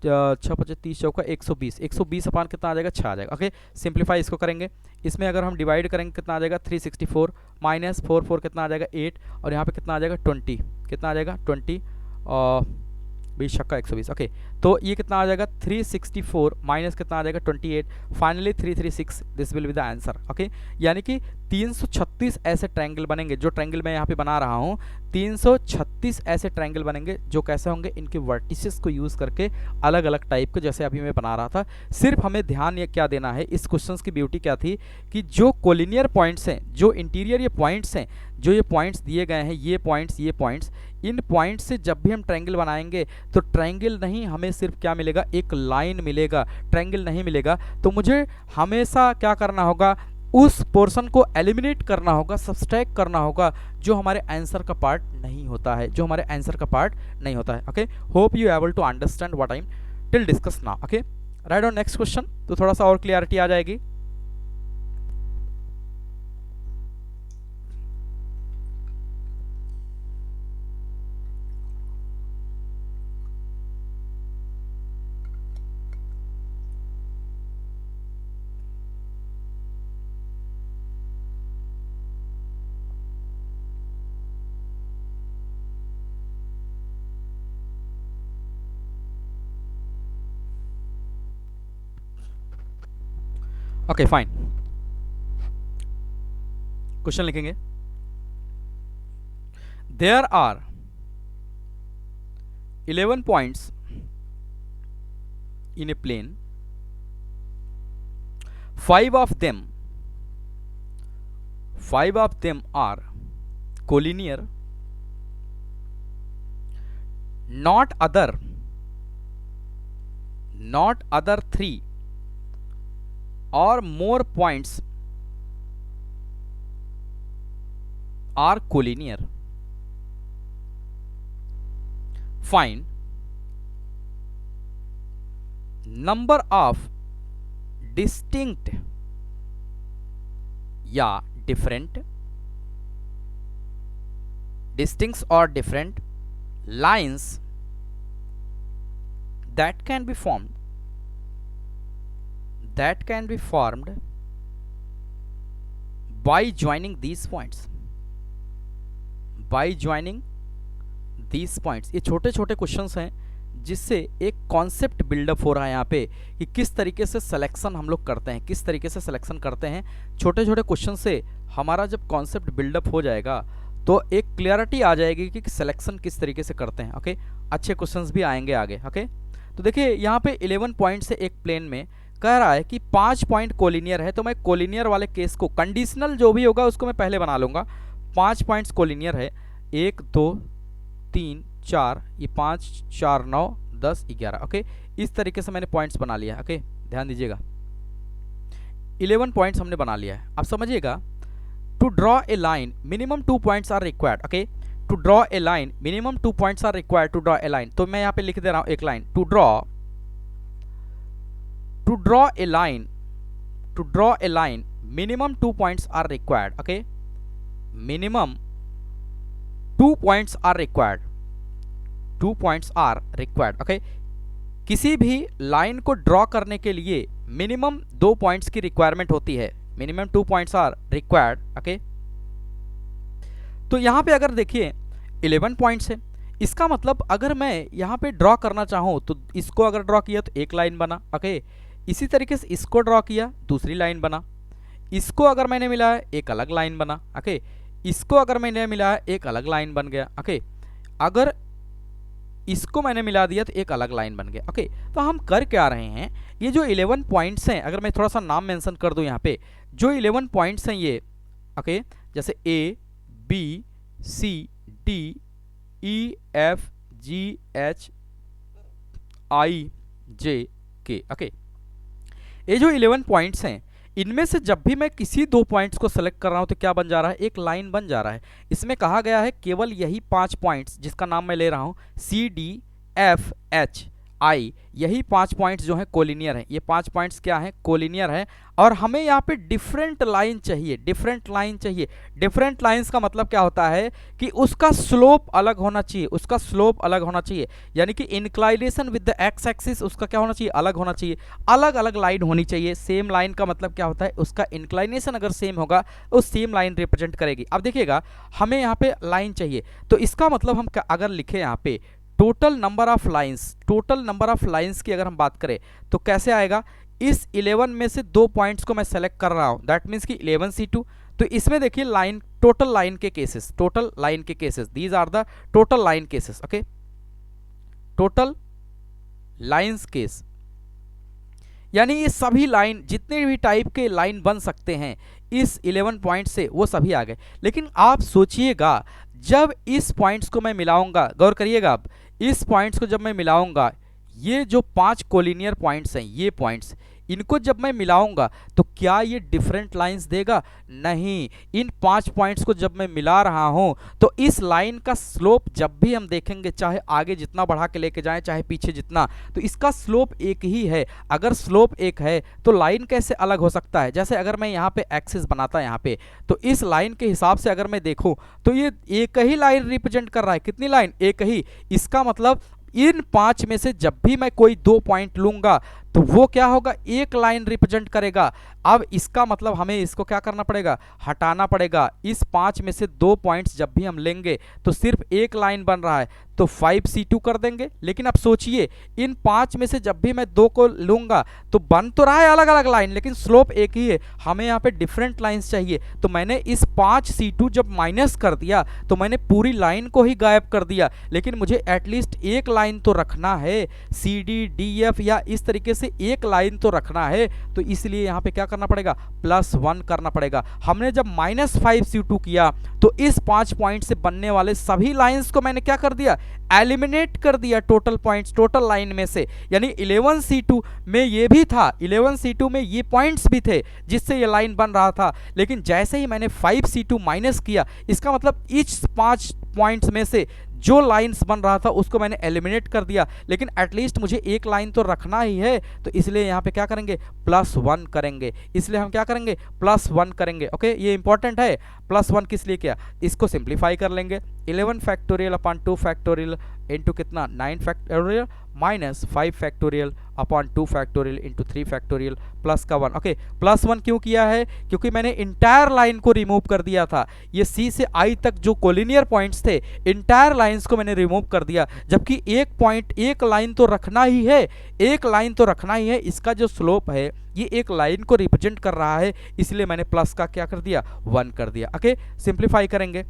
6 25 30 चौका 120, 120 अपान कितना आ जाएगा 6 आ जाएगा, ओके। सिंप्लीफाई इसको करेंगे, इसमें अगर हम डिवाइड करेंगे कितना आ जाएगा 364, माइनस 4 4 कितना आ जाएगा 8, और यहाँ पे कितना आ जाएगा 20, कितना आ जाएगा 20 और 20 छक्का 120, ओके। तो ये कितना आ जाएगा 364 माइनस कितना आ जाएगा 28, finally 336, this will be the answer, okay. यानी कि 336 ऐसे ट्रायंगल बनेंगे, जो ट्रायंगल मैं यहाँ पे बना रहा हूँ 336 ऐसे ट्रायंगल बनेंगे, जो कैसे होंगे इनके वर्टिसेस को यूज़ करके अलग अलग टाइप के, जैसे अभी मैं बना रहा था। सिर्फ हमें ध्यान ये क्या देना है, इस क्वेश्चन की ब्यूटी क्या थी कि जो कोलिनियर पॉइंट्स हैं, जो इंटीरियर ये पॉइंट्स हैं, जो ये पॉइंट्स दिए गए हैं, ये पॉइंट्स, इन पॉइंट्स से जब भी हम ट्रायंगल बनाएंगे तो ट्रायंगल नहीं, हमें सिर्फ क्या मिलेगा एक लाइन मिलेगा, ट्रायंगल नहीं मिलेगा। तो मुझे हमेशा क्या करना होगा, उस पोर्शन को एलिमिनेट करना होगा, सब्सट्रैक्ट करना होगा जो हमारे आंसर का पार्ट नहीं होता है, जो हमारे आंसर का पार्ट नहीं होता है, okay. Hope you able to understand what I am till discuss now, okay. Write on next question, तो थोड़ा सा और क्लियरिटी आ जाएगी। ओके फाइन, क्वेश्चन लिखेंगे, there are 11 points in a plane, 5 of them are collinear, not other 3 or more points are collinear. Find number of distinct या different, distinct or different lines that can be formed by joining these points, ये छोटे छोटे questions हैं जिससे एक concept buildup हो रहा है यहाँ पे कि किस तरीके से सिलेक्शन हम लोग करते हैं, किस तरीके से सिलेक्शन करते हैं। छोटे छोटे क्वेश्चन से हमारा जब कॉन्सेप्ट बिल्डअप हो जाएगा तो एक क्लियरिटी आ जाएगी कि सिलेक्शन किस तरीके से करते हैं, ओके। अच्छे क्वेश्चंस भी आएंगे आगे, ओके। तो देखिए यहाँ पे 11 पॉइंट से एक प्लेन में कह रहा है कि 5 पॉइंट कोलिनियर है, तो मैं कोलिनियर वाले केस को, कंडीशनल जो भी होगा उसको मैं पहले बना लूँगा। 5 पॉइंट्स कोलिनियर है, 1 2 3 4, ये 5 4 9 10 11, ओके। इस तरीके से मैंने पॉइंट्स बना लिया है, ओके। ध्यान दीजिएगा 11 पॉइंट्स हमने बना लिया है। अब समझिएगा, to draw a line minimum 2 points are required, okay. To draw a line minimum 2 points are required to draw a line. तो मैं यहाँ पे लिख दे रहा हूँ एक line, to draw a line minimum 2 points are required, okay, minimum 2 points are required 2 points are required. Okay, किसी भी लाइन को ड्रॉ करने के लिए मिनिमम 2 पॉइंट्स की रिक्वायरमेंट होती है, minimum 2 points are required. Okay, तो यहाँ पे अगर देखिए 11 पॉइंट्स है, इसका मतलब अगर मैं यहाँ पे ड्रॉ करना चाहूँ तो इसको अगर ड्रॉ किया तो एक लाइन बना। ओके, इसी तरीके से इसको ड्रॉ किया, दूसरी लाइन बना, इसको अगर मैंने मिलाया एक अलग लाइन बना। ओके, इसको अगर मैंने मिलाया एक अलग लाइन बन गया। ओके, अगर इसको मैंने मिला दिया तो एक अलग लाइन बन गया। ओके, तो हम कर क्या रहे हैं, ये जो 11 पॉइंट्स हैं, अगर मैं थोड़ा सा नाम मेंशन कर दूं यहाँ पे, जो 11 पॉइंट्स हैं ये, ओके, जैसे A B C D E F G H I J K. Okay, ये जो 11 पॉइंट्स हैं, इनमें से जब भी मैं किसी 2 पॉइंट्स को सेलेक्ट कर रहा हूं तो क्या बन जा रहा है, एक लाइन बन जा रहा है। इसमें कहा गया है केवल यही 5 पॉइंट्स जिसका नाम मैं ले रहा हूं C D F H I, यही 5 पॉइंट्स जो हैं कोलिनियर हैं। ये 5 पॉइंट्स क्या हैं, कोलिनियर हैं। और हमें यहाँ पे डिफरेंट लाइन चाहिए, डिफरेंट लाइन चाहिए। डिफरेंट लाइंस का मतलब क्या होता है कि उसका स्लोप अलग होना चाहिए, उसका स्लोप अलग होना चाहिए, यानी कि inclination with the x axis उसका क्या होना चाहिए, अलग होना चाहिए, अलग अलग लाइन होनी चाहिए। सेम लाइन का मतलब क्या होता है, उसका इंक्लाइनेशन अगर सेम होगा तो सेम लाइन रिप्रेजेंट करेगी। अब देखिएगा, हमें यहाँ पे लाइन चाहिए, तो इसका मतलब हम अगर लिखे यहाँ पे total number of lines, total number of lines की अगर हम बात करें तो कैसे आएगा, इस 11 में से 2 पॉइंट्स को मैं सेलेक्ट कर रहा हूं, दैट मीन्स कि 11 C2। तो इसमें देखिए लाइन, टोटल लाइन के केसेस, टोटल लाइन के cases, these are the total line cases. Okay, total lines case, यानी ये सभी लाइन, जितने भी टाइप के लाइन बन सकते हैं इस 11 पॉइंट से, वो सभी आ गए। लेकिन आप सोचिएगा, जब इस पॉइंट्स को मैं मिलाऊंगा, गौर करिएगा, अब इस पॉइंट्स को जब मैं मिलाऊंगा, ये जो 5 कोलिनियर पॉइंट्स हैं, ये पॉइंट्स, इनको जब मैं मिलाऊंगा तो क्या ये डिफरेंट लाइंस देगा, नहीं। इन 5 पॉइंट्स को जब मैं मिला रहा हूं तो इस लाइन का स्लोप जब भी हम देखेंगे, चाहे आगे जितना बढ़ा के लेके जाएं, चाहे पीछे जितना, तो इसका स्लोप एक ही है। अगर स्लोप एक है तो लाइन कैसे अलग हो सकता है। जैसे अगर मैं यहाँ पे एक्सिस बनाता यहाँ पे, तो इस लाइन के हिसाब से अगर मैं देखूं तो ये एक ही लाइन रिप्रेजेंट कर रहा है, कितनी लाइन, एक ही। इसका मतलब इन 5 में से जब भी मैं कोई 2 पॉइंट लूंगा तो वो क्या होगा, एक लाइन रिप्रेजेंट करेगा। अब इसका मतलब हमें इसको क्या करना पड़ेगा, हटाना पड़ेगा। इस 5 में से 2 पॉइंट्स जब भी हम लेंगे तो सिर्फ एक लाइन बन रहा है, तो 5C2 कर देंगे। लेकिन अब सोचिए, इन 5 में से जब भी मैं 2 को लूंगा तो बन तो रहा है अलग अलग लाइन, लेकिन स्लोप एक ही है। हमें यहाँ पे डिफरेंट लाइंस चाहिए, तो मैंने इस 5C2 जब माइनस कर दिया तो मैंने पूरी लाइन को ही गायब कर दिया। लेकिन मुझे एटलीस्ट एक लाइन तो रखना है, CDDF या इस तरीके से एक लाइन तो रखना है। तो इसलिए यहाँ पे क्या करना पड़ेगा, +1 करना पड़ेगा। हमने जब -5C2 किया तो इस 5 पॉइंट से बनने वाले सभी लाइंस को मैंने क्या कर दिया, एलिमिनेट कर दिया टोटल पॉइंट्स, टोटल लाइन में से। यानी 11C2 में ये भी था, 11C2 में ये पॉइंट्स भी थे जिससे ये लाइन बन रहा था। लेकिन जैसे ही मैंने 5C2 माइनस किया, इसका मतलब इस 5 पॉइंट्स में से जो लाइंस बन रहा था उसको मैंने एलिमिनेट कर दिया। लेकिन एटलीस्ट मुझे एक लाइन तो रखना ही है, तो इसलिए यहाँ पे क्या करेंगे, +1 करेंगे। इसलिए हम क्या करेंगे, +1 करेंगे। ओके, ये इंपॉर्टेंट है। +1 किस लिए किया, इसको सिंप्लीफाई कर लेंगे। 11 फैक्टोरियल अपॉन 2 फैक्टोरियल इंटू कितना, 9 factorial minus 5 factorial upon 2 factorial into 3 factorial plus का 1। ओके, +1 क्यों किया है, क्योंकि मैंने इंटायर लाइन को रिमूव कर दिया था। ये C से I तक जो कोलिनियर पॉइंट्स थे, इंटायर लाइंस को मैंने रिमूव कर दिया। जबकि एक पॉइंट, एक लाइन तो रखना ही है, एक लाइन तो रखना ही है। इसका जो स्लोप है ये एक लाइन को रिप्रेजेंट कर रहा है, इसलिए मैंने प्लस का क्या कर दिया, 1 कर दिया। ओके, सिंप्लीफाई करेंगे।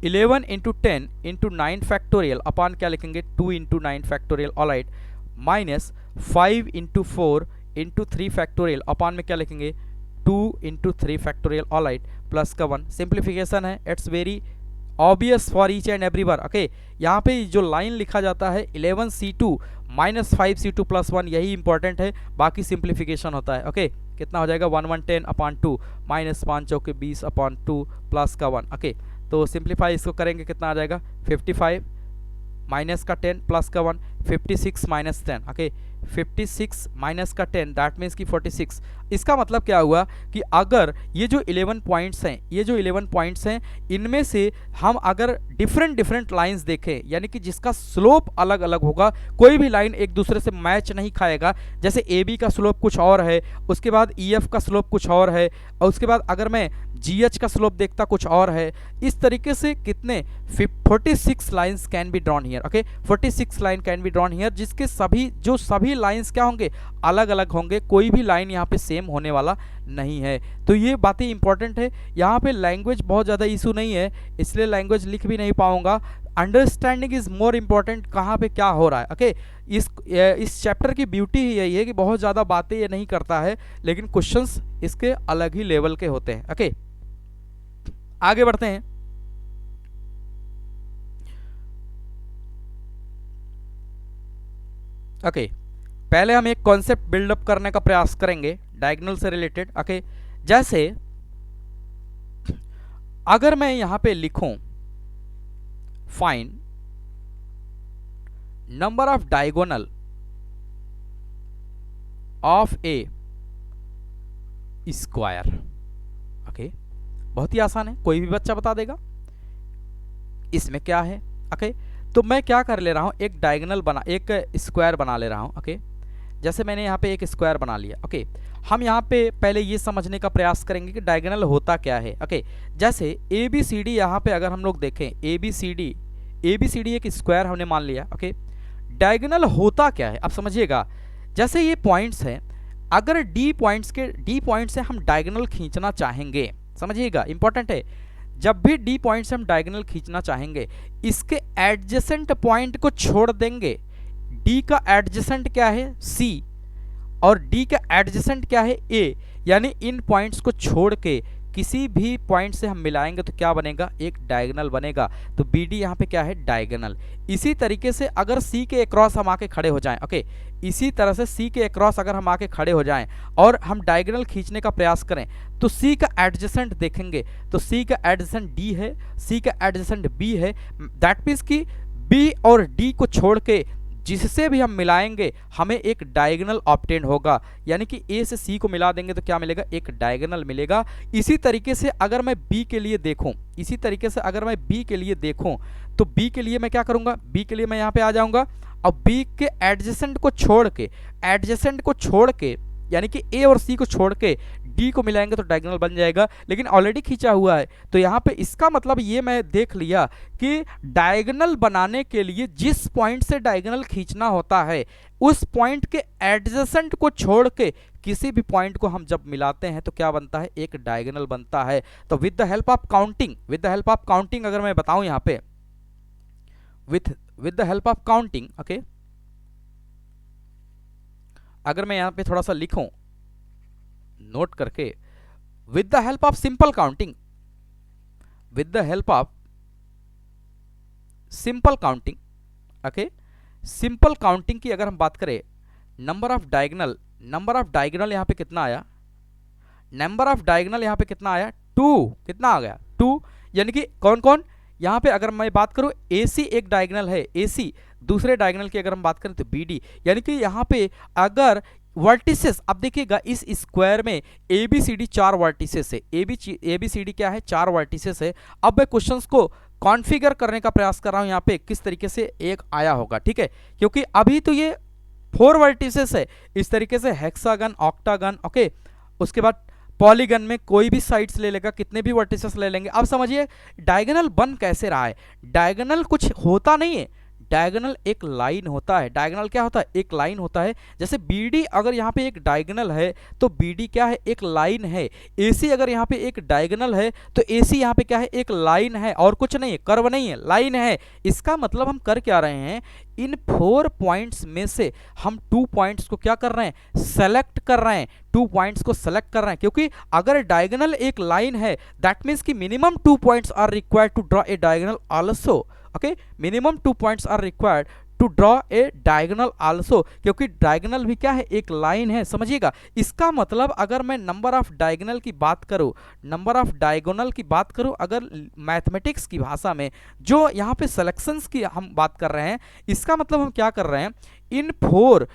11 इंटू 10 इंटू 9 फैक्टोरियल अपॉन क्या लिखेंगे, 2 into 9 factorial alright, minus 5 into 4 into 3 factorial upon में क्या लिखेंगे, 2 इंटू 3 फैक्टोरियल ऑलराइट प्लस का 1। सिंप्लीफिकेशन है, it's very obvious for each and everyone. Okay, यहाँ पे जो लाइन लिखा जाता है 11C2 माइनस 5C2 प्लस 1, यही इंपॉर्टेंट है, बाकी सिंप्लीफिकेशन होता है। ओके, कितना हो जाएगा, 1110 अपॉन 2 माइनस 5 चौके 20 अपॉन 2 प्लस का 1। ओके, तो सिंप्लीफाई इसको करेंगे, कितना आ जाएगा, 55 माइनस का 10 प्लस का 1, 56 माइनस 10, ओके 56 माइनस का 10 दैट मीन्स कि 46। इसका मतलब क्या हुआ कि अगर ये जो 11 पॉइंट्स हैं, ये जो 11 पॉइंट्स हैं, इनमें से हम अगर डिफरेंट लाइंस देखें, यानी कि जिसका स्लोप अलग अलग होगा, कोई भी लाइन एक दूसरे से मैच नहीं खाएगा। जैसे ए बी का स्लोप कुछ और है, उसके बाद ई एफ का स्लोप कुछ और है, और उसके बाद अगर मैं जी एच का स्लोप देखता कुछ और है। इस तरीके से कितने 46 lines can be drawn here, okay 46 line can be drawn here, जिसके सभी लाइन्स क्या होंगे, अलग अलग होंगे, कोई भी लाइन यहाँ पे सेम होने वाला नहीं है। तो ये बातें इंपॉर्टेंट है। यहाँ पे लैंग्वेज बहुत ज़्यादा इशू नहीं है, इसलिए लैंग्वेज लिख भी नहीं पाऊंगा। अंडरस्टैंडिंग इज मोर इम्पॉर्टेंट, कहाँ पे क्या हो रहा है, ओके। इस चैप्टर की ब्यूटी ही यही है कि बहुत ज़्यादा बातें ये नहीं करता है, लेकिन क्वेश्चंस इसके अलग ही लेवल के होते हैं, ओके। आगे बढ़ते हैं। ओके पहले हम एक कॉन्सेप्ट बिल्डअप करने का प्रयास करेंगे डायगोनल से रिलेटेड, ओके। जैसे अगर मैं यहां पे लिखूं find number of diagonal of A square, okay बहुत ही आसान है, कोई भी बच्चा बता देगा इसमें क्या है, ओके। तो मैं क्या कर ले रहा हूं, एक स्क्वायर बना ले रहा हूं, ओके। जैसे मैंने यहाँ पे एक स्क्वायर बना लिया, ओके। हम यहाँ पे पहले ये समझने का प्रयास करेंगे कि डायगोनल होता क्या है, ओके। जैसे ए बी सी डी, यहाँ पे अगर हम लोग देखें ए बी सी डी एक स्क्वायर हमने मान लिया, ओके। डायगोनल होता क्या है अब समझिएगा। जैसे ये पॉइंट्स हैं, अगर डी पॉइंट से हम डायगोनल खींचना चाहेंगे, समझिएगा इंपॉर्टेंट है, जब भी डी पॉइंट से हम डायगोनल खींचना चाहेंगे, इसके एडजेसेंट पॉइंट को छोड़ देंगे। डी का एडजेसेंट क्या है, सी, और डी का एडजेसेंट क्या है, ए। यानी इन पॉइंट्स को छोड़ के किसी भी पॉइंट से हम मिलाएंगे तो क्या बनेगा, एक डायगोनल बनेगा। तो बी डी यहाँ पे क्या है, डायगोनल। इसी तरीके से अगर सी के अक्रॉस हम आके खड़े हो जाएं, ओके, इसी तरह से सी के अक्रॉस अगर हम आके खड़े हो जाएं और हम डायगोनल खींचने का प्रयास करें, तो सी का एडजेसेंट देखेंगे तो सी का एडजेसेंट डी है, सी का एडजेसेंट बी है। दैट मीन्स कि बी और डी को छोड़ के जिससे भी हम मिलाएंगे हमें एक डायगोनल ऑब्टेन होगा। यानी कि ए से सी को मिला देंगे तो क्या मिलेगा, एक डायगोनल मिलेगा। इसी तरीके से अगर मैं बी के लिए देखूं, तो बी के लिए मैं क्या करूंगा, बी के लिए मैं यहाँ पे आ जाऊंगा और बी के एडजेसेंट को छोड़ के यानी कि ए और सी को छोड़ के डी को मिलाएंगे तो डायगोनल बन जाएगा, लेकिन ऑलरेडी खींचा हुआ है। तो यहाँ पे इसका मतलब ये मैं देख लिया कि डायगोनल बनाने के लिए जिस पॉइंट से डायगोनल खींचना होता है, उस पॉइंट के एडजेसेंट को छोड़ के किसी भी पॉइंट को हम जब मिलाते हैं तो क्या बनता है, एक डायगोनल बनता है। तो with the help of counting अगर मैं बताऊं यहाँ पे, with the help of counting, okay, अगर मैं यहाँ पे थोड़ा सा लिखूं नोट करके, with the help of simple counting, okay, simple counting की अगर हम बात करें, नंबर ऑफ डायगोनल यहाँ पे कितना आया, टू, कितना आ गया, 2। यानी कि कौन कौन, यहाँ पे अगर मैं बात करूँ AC एक डायगोनल है, AC दूसरे डायगोनल की अगर हम बात करें तो BD। यानी कि यहाँ पे अगर वर्टिसेस, अब देखिएगा इस स्क्वायर में ABCD 4 वर्टिसेस है, ABCD क्या है, 4 वर्टिसेस है। अब मैं क्वेश्चंस को कॉन्फ़िगर करने का प्रयास कर रहा हूँ यहाँ पे किस तरीके से एक आया होगा, ठीक है, क्योंकि अभी तो ये 4 वर्टिसेस है। इस तरीके से हेक्सागन, ऑक्टागन, ओके, उसके बाद पॉलीगन में कोई भी साइड्स ले लेगा, कितने भी वर्टिसेस ले लेंगे। अब समझिए डायगोनल बन कैसे रहा है। डायगोनल कुछ होता नहीं है, डायगोनल एक लाइन होता है। डायगोनल क्या होता है, एक लाइन होता है। जैसे BD अगर यहाँ पे एक डायगोनल है तो BD क्या है, एक लाइन है। AC अगर यहाँ पे एक डायगोनल है तो AC यहाँ पे क्या है, एक लाइन है, और कुछ नहीं है, कर्व नहीं है, लाइन है। इसका मतलब हम कर क्या रहे हैं, इन 4 पॉइंट्स में से हम 2 पॉइंट्स को क्या कर रहे हैं, सेलेक्ट कर रहे हैं, 2 पॉइंट्स को सेलेक्ट कर रहे हैं। क्योंकि अगर डायगोनल एक लाइन है, दैट मीन्स कि minimum 2 points are required to draw a diagonal also, okay, minimum 2 points are required to draw a diagonal also, क्योंकि डायगोनल भी क्या है, एक लाइन है, समझिएगा। इसका मतलब अगर मैं नंबर ऑफ डायगोनल की बात करूं, नंबर ऑफ डायगोनल की बात करूं अगर मैथमेटिक्स की भाषा में, जो यहाँ पे सिलेक्शंस की हम बात कर रहे हैं, इसका मतलब हम क्या कर रहे हैं, इन फोर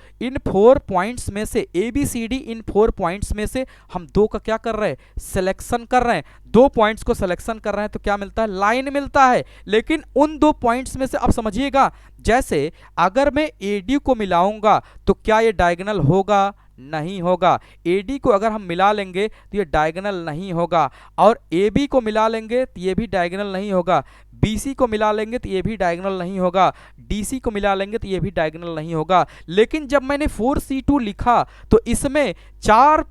पॉइंट्स में से ए बी सी डी, इन 4 पॉइंट्स में से हम 2 का क्या कर रहे हैं, सिलेक्शन कर रहे हैं। 2 पॉइंट्स को सिलेक्शन कर रहे हैं तो क्या मिलता है, लाइन मिलता है। लेकिन उन 2 पॉइंट्स में से अब समझिएगा, जैसे अगर मैं ए डी को मिलाऊंगा तो क्या ये डायगोनल होगा, नहीं होगा। AD को अगर हम मिला लेंगे तो ये डायगोनल नहीं होगा, और AB को मिला लेंगे तो ये भी डायगोनल नहीं होगा, BC को मिला लेंगे तो ये भी डायगोनल नहीं होगा, DC को मिला लेंगे तो ये भी डायगोनल नहीं होगा। लेकिन जब मैंने 4C2 लिखा तो इसमें 4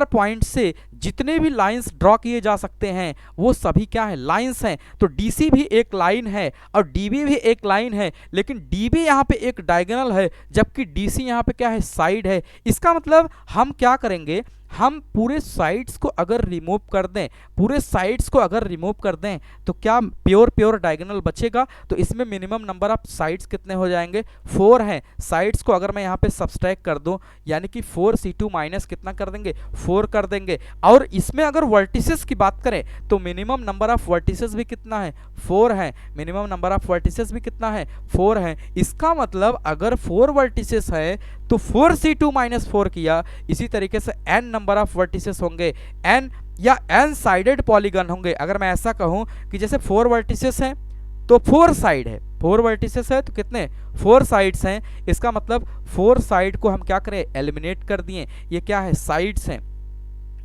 पॉइंट से जितने भी लाइंस ड्रॉ किए जा सकते हैं वो सभी क्या है, लाइंस हैं। तो DC भी एक लाइन है और DB भी एक लाइन है, लेकिन DB यहाँ पे एक डायगोनल है जबकि DC यहाँ पे क्या है, साइड है। इसका मतलब हम क्या करेंगे, हम पूरे साइड्स को अगर रिमूव कर दें, पूरे साइड्स को अगर रिमूव कर दें तो क्या प्योर डायगोनल बचेगा। तो इसमें मिनिमम नंबर ऑफ साइड्स कितने हो जाएंगे, 4 हैं। साइड्स को अगर मैं यहाँ पे सब्सट्रैक्ट कर दूं, यानी कि 4C2 माइनस कितना कर देंगे, 4 कर देंगे। और इसमें अगर वर्टिसेस की बात करें तो मिनिमम नंबर ऑफ वर्टिसेस भी कितना है, 4 है। मिनिमम नंबर ऑफ वर्टिसेस भी कितना है, 4 है। इसका मतलब अगर 4 वर्टिसेस है तो 4C2 माइनस 4 किया। इसी तरीके से n नंबर ऑफ वर्टिसेस होंगे, n या n साइडेड पॉलीगन होंगे। अगर मैं ऐसा कहूं कि जैसे 4 वर्टिसेस हैं तो 4 साइड है, 4 वर्टिसेस है तो कितने, 4 साइड्स हैं। इसका मतलब 4 साइड को हम क्या करें, एलिमिनेट कर दिए। ये क्या है, साइड्स हैं।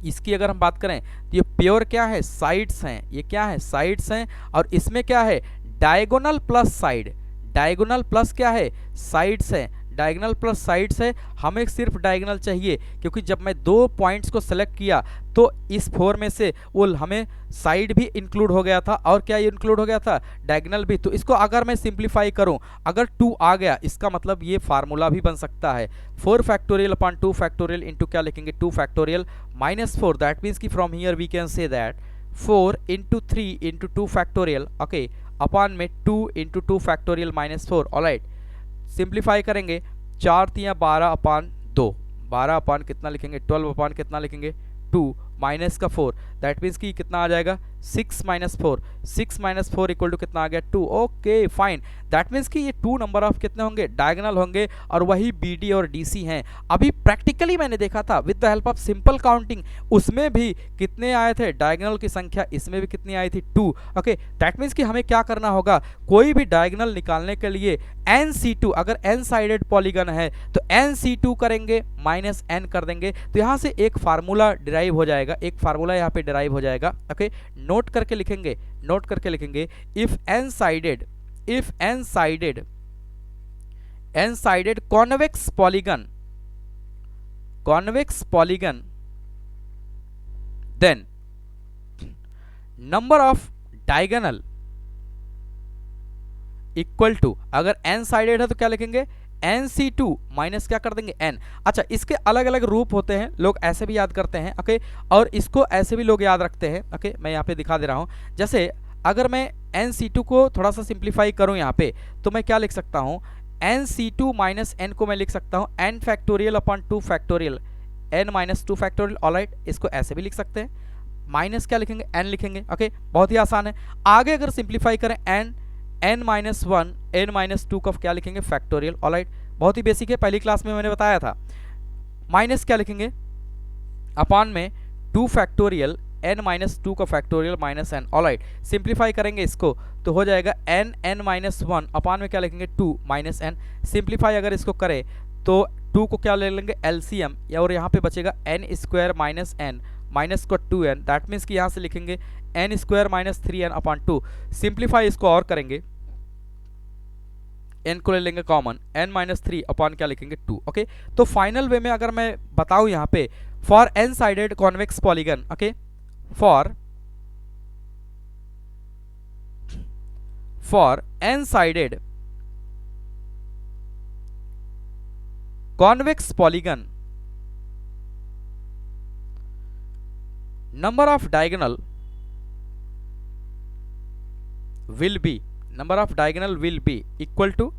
इसकी अगर हम बात करें तो ये प्योर क्या है, साइड्स हैं। ये क्या है, साइड्स हैं। और इसमें क्या है, diagonal plus side, diagonal plus क्या है, साइड्स है। डायगोनल प्लस साइड्स है। हमें सिर्फ डायगोनल चाहिए, क्योंकि जब मैं 2 पॉइंट्स को सेलेक्ट किया तो इस 4 में से वो हमें साइड भी इंक्लूड हो गया था, और क्या इंक्लूड हो गया था, डायगोनल भी। तो इसको अगर मैं सिंप्लीफाई करूं, अगर 2 आ गया, इसका मतलब ये फार्मूला भी बन सकता है 4 फैक्टोरियल अपॉन 2 फैक्टोरियल इंटू क्या लिखेंगे, 2 फैक्टोरियल माइनस 4। दैट मीन्स कि from here we can say that 4 into 3 into 2 factorial, okay, upon में 2 into 2 factorial minus 4। Alright, simplify करेंगे, 4 तिया 12 अपान 2, 12 अपान कितना लिखेंगे, 12 अपान कितना लिखेंगे, 2 माइनस का 4। दैट मीन्स कि कितना आ जाएगा, 6 माइनस 4, 6 माइनस 4 इक्वल टू कितना आ गया, 2। Okay fine. दैट मीन्स कि ये 2 नंबर ऑफ कितने होंगे, डायगोनल होंगे, और वही BD और DC हैं। अभी प्रैक्टिकली मैंने देखा था with the help of simple counting, उसमें भी कितने आए थे, डायगोनल की संख्या इसमें भी कितनी आई थी, 2। ओके, दैट मीन्स कि हमें क्या करना होगा, कोई भी डायगोनल निकालने के लिए NC2, अगर n साइडेड पॉलीगन है तो NC2 करेंगे, माइनस n कर देंगे, तो यहाँ से एक फार्मूला डिराइव हो जाएगा, एक फार्मूला यहाँ पे डिराइव हो जाएगा। ओके, नोट करके लिखेंगे, नोट करके लिखेंगे, if n sided convex polygon then number of diagonal equal to, अगर n साइडेड है तो क्या लिखेंगे, NC2 माइनस क्या कर देंगे, n। अच्छा, इसके अलग अलग रूप होते हैं, लोग ऐसे भी याद करते हैं, ओके, और इसको ऐसे भी लोग याद रखते हैं। ओके, मैं यहाँ पे दिखा दे रहा हूँ। जैसे अगर मैं NC2 को थोड़ा सा सिंप्लीफाई करूँ यहाँ पे, तो मैं क्या लिख सकता हूँ, NC2 माइनस n को मैं लिख सकता हूँ n factorial upon 2 factorial, n minus 2 factorial. Alright, इसको ऐसे भी लिख सकते हैं, माइनस क्या लिखेंगे, n लिखेंगे। ओके, बहुत ही आसान है। आगे अगर सिंप्लीफाई करें, n माइनस 1, n माइनस 2 का क्या लिखेंगे, फैक्टोरियल। ऑलराइट, बहुत ही बेसिक है, पहली क्लास में मैंने बताया था। माइनस क्या लिखेंगे, अपॉन में 2 फैक्टोरियल n माइनस 2 का factorial minus n। Alright, simplify करेंगे इसको तो हो जाएगा n माइनस 1 अपॉन में क्या लिखेंगे, 2 माइनस n। सिंप्लीफाई अगर इसको करें तो 2 को क्या ले लेंगे, LCM, और यहाँ पे बचेगा n square minus n minus को 2n। दैट मीन्स कि यहाँ से लिखेंगे n square minus 3n upon 2। Simplify इसको और करेंगे, n को ले लेंगे कॉमन, n माइनस 3 अपॉन क्या लिखेंगे, 2। ओके, तो फाइनल वे में अगर मैं बताऊं यहाँ पे, for n sided convex polygon, okay, for n sided convex polygon, number of diagonal will be equal to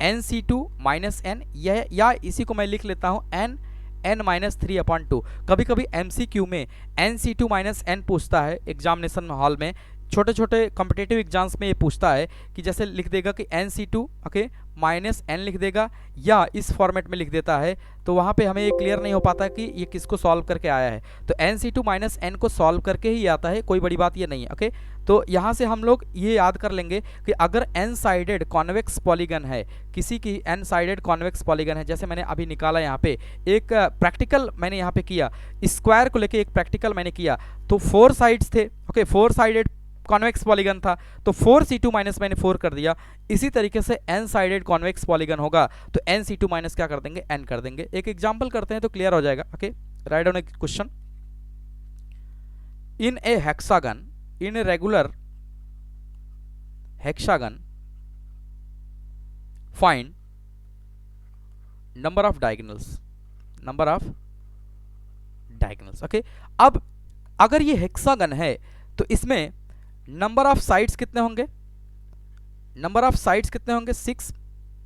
NC2 minus N, यह या इसी को मैं लिख लेता हूँ n-3/2। कभी कभी MCQ में NC2 माइनस एन पूछता है एग्जामिनेशन हॉल में, छोटे छोटे कॉम्पिटेटिव एग्जाम्स में ये पूछता है कि जैसे लिख देगा कि NC2 ओके माइनस एन लिख देगा या इस फॉर्मेट में लिख देता है, तो वहाँ पे हमें ये क्लियर नहीं हो पाता कि ये किसको सॉल्व करके आया है। तो NC2 माइनस एन को सॉल्व करके ही आता है, कोई बड़ी बात ये नहीं है। ओके, तो यहाँ से हम लोग ये याद कर लेंगे कि अगर एन साइडेड कॉन्वेक्स पॉलीगन है, किसी की एन साइडेड कॉन्वेक्स पॉलीगन है, जैसे मैंने अभी निकाला यहाँ पे एक प्रैक्टिकल मैंने यहाँ पे किया, स्क्वायर को लेके एक प्रैक्टिकल मैंने किया, तो 4 साइड्स थे। ओके, 4 साइडेड कॉन्वेक्स पॉलीगन था, तो 4C2 माइनस मैंने 4 कर दिया। इसी तरीके से एन साइडेड कॉन्वेक्स पॉलीगन होगा तो NC2 माइनस क्या कर देंगे, एन कर देंगे। एक एग्जांपल करते हैं तो क्लियर हो जाएगा। Okay, write down A question. In A hexagon, in a regular hexagon find number of diagonals, number of diagonals. Okay, अब अगर ये हेक्सागन है तो इसमें नंबर ऑफ साइड्स कितने होंगे, नंबर ऑफ साइड्स कितने होंगे 6,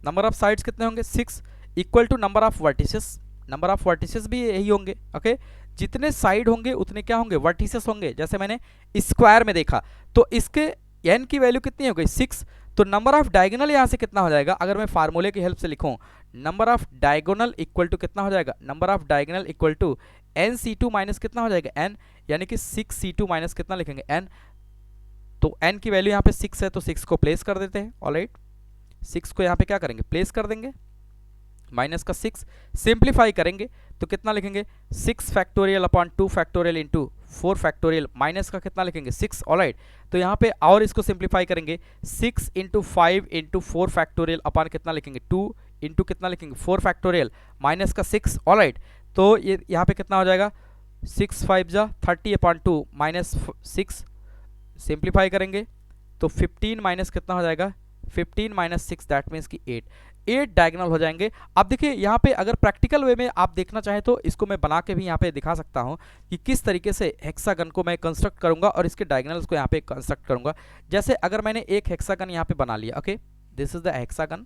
नंबर ऑफ साइड्स कितने होंगे 6 equal to number of vertices, number of vertices भी यही होंगे। ओके, जितने साइड होंगे उतने क्या होंगे, वर्टिसेस होंगे। जैसे मैंने स्क्वायर में देखा तो इसके n की वैल्यू कितनी हो गई 6, तो नंबर ऑफ डायगोनल यहाँ से कितना हो जाएगा, अगर मैं फार्मूले की हेल्प से लिखूँ, number of diagonal equal to कितना हो जाएगा, number of diagonal equal to NC2 minus कितना हो जाएगा n, यानी कि 6C2 माइनस कितना लिखेंगे n, तो n की वैल्यू यहाँ पे 6 है तो 6 को प्लेस कर देते हैं। ऑलराइट, 6 को यहाँ पे क्या करेंगे, प्लेस कर देंगे, माइनस का 6 सिंप्लीफाई करेंगे तो कितना लिखेंगे 6 factorial upon 2 factorial into 4 factorial, minus का कितना लिखेंगे 6। ऑलराइट, तो यहाँ पे और इसको सिंप्लीफाई करेंगे 6 इंटू 5 इंटू 4 फैक्टोरियल अपॉन कितना लिखेंगे 2 इंटू कितना लिखेंगे 4 फैक्टोरियल, माइनस का 6। ऑलराइट, तो ये यहाँ पे कितना हो जाएगा 6 5 जा 30 अपॉन 2 माइनस 6, सिंप्लीफाई करेंगे तो 15 माइनस कितना हो जाएगा 15 माइनस 6, दैट मीन्स कि 8 डायगोनल हो जाएंगे। अब देखिए यहाँ पे अगर प्रैक्टिकल वे में आप देखना चाहें तो इसको मैं बना के भी यहाँ पे दिखा सकता हूँ कि किस तरीके से हेक्सागन को मैं कंस्ट्रक्ट करूँगा और इसके डायगोनल्स को यहाँ पे कंस्ट्रक्ट करूँगा। जैसे अगर मैंने एक हेक्सागन यहाँ पे बना लिया, okay this is the hexagon.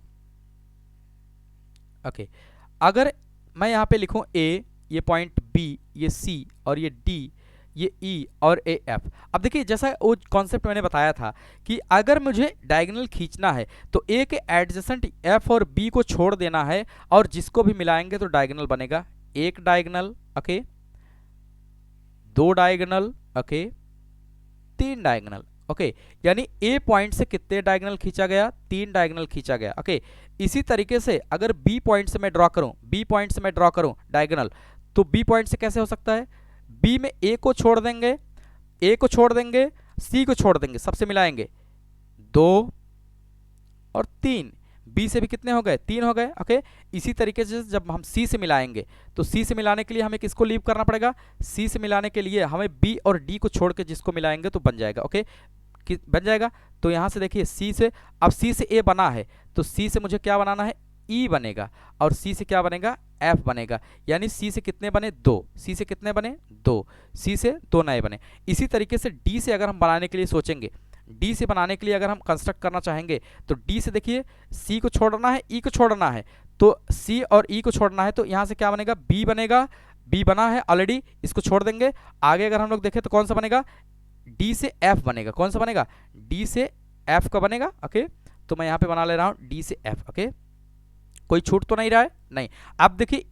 Okay, अगर मैं यहाँ पे लिखूँ A, ये पॉइंट B, ये C और ये D, ये E और A F। अब देखिए जैसा वो कॉन्सेप्ट मैंने बताया था कि अगर मुझे डायगोनल खींचना है तो A के एडजेसेंट F और B को छोड़ देना है और जिसको भी मिलाएंगे तो डायगोनल बनेगा। एक डायगोनल, ओके, दो डायगोनल, ओके, तीन डायगोनल। ओके, यानी A पॉइंट से कितने डायगोनल खींचा गया, 3 डायगोनल खींचा गया। ओके, इसी तरीके से अगर B पॉइंट से मैं ड्रॉ करूं, B पॉइंट से मैं ड्रॉ करूं डायगोनल, तो B पॉइंट से कैसे हो सकता है, B में A को छोड़ देंगे, A को छोड़ देंगे, C को छोड़ देंगे, सबसे मिलाएंगे 2 और 3, B से भी कितने हो गए 3 हो गए। ओके, इसी तरीके से जब हम C से मिलाएंगे तो C से मिलाने के लिए हमें किसको लीव करना पड़ेगा, C से मिलाने के लिए हमें B और D को छोड़ के जिसको मिलाएंगे तो बन जाएगा। ओके, बन जाएगा। तो यहाँ से देखिए C से, अब C से A बना है तो C से मुझे क्या बनाना है, E बनेगा, और C से क्या बनेगा, F बनेगा। यानी C से कितने बने 2, C से कितने बने 2, C से 2 नए बने। इसी तरीके से D से अगर हम बनाने के लिए सोचेंगे, D से बनाने के लिए अगर हम कंस्ट्रक्ट करना चाहेंगे तो D से देखिए C को छोड़ना है, E को छोड़ना है, तो C और E को छोड़ना है, तो यहाँ से क्या बनेगा B बनेगा, B बना है ऑलरेडी, इसको छोड़ देंगे। आगे अगर हम लोग देखें तो कौन सा बनेगा, D से F बनेगा। कौन सा बनेगा, D से F का बनेगा। ओके, तो मैं यहाँ पे बना ले रहा हूँ D से F। ओके, कोई छूट तो नहीं रहा है, नहीं। अब देखिए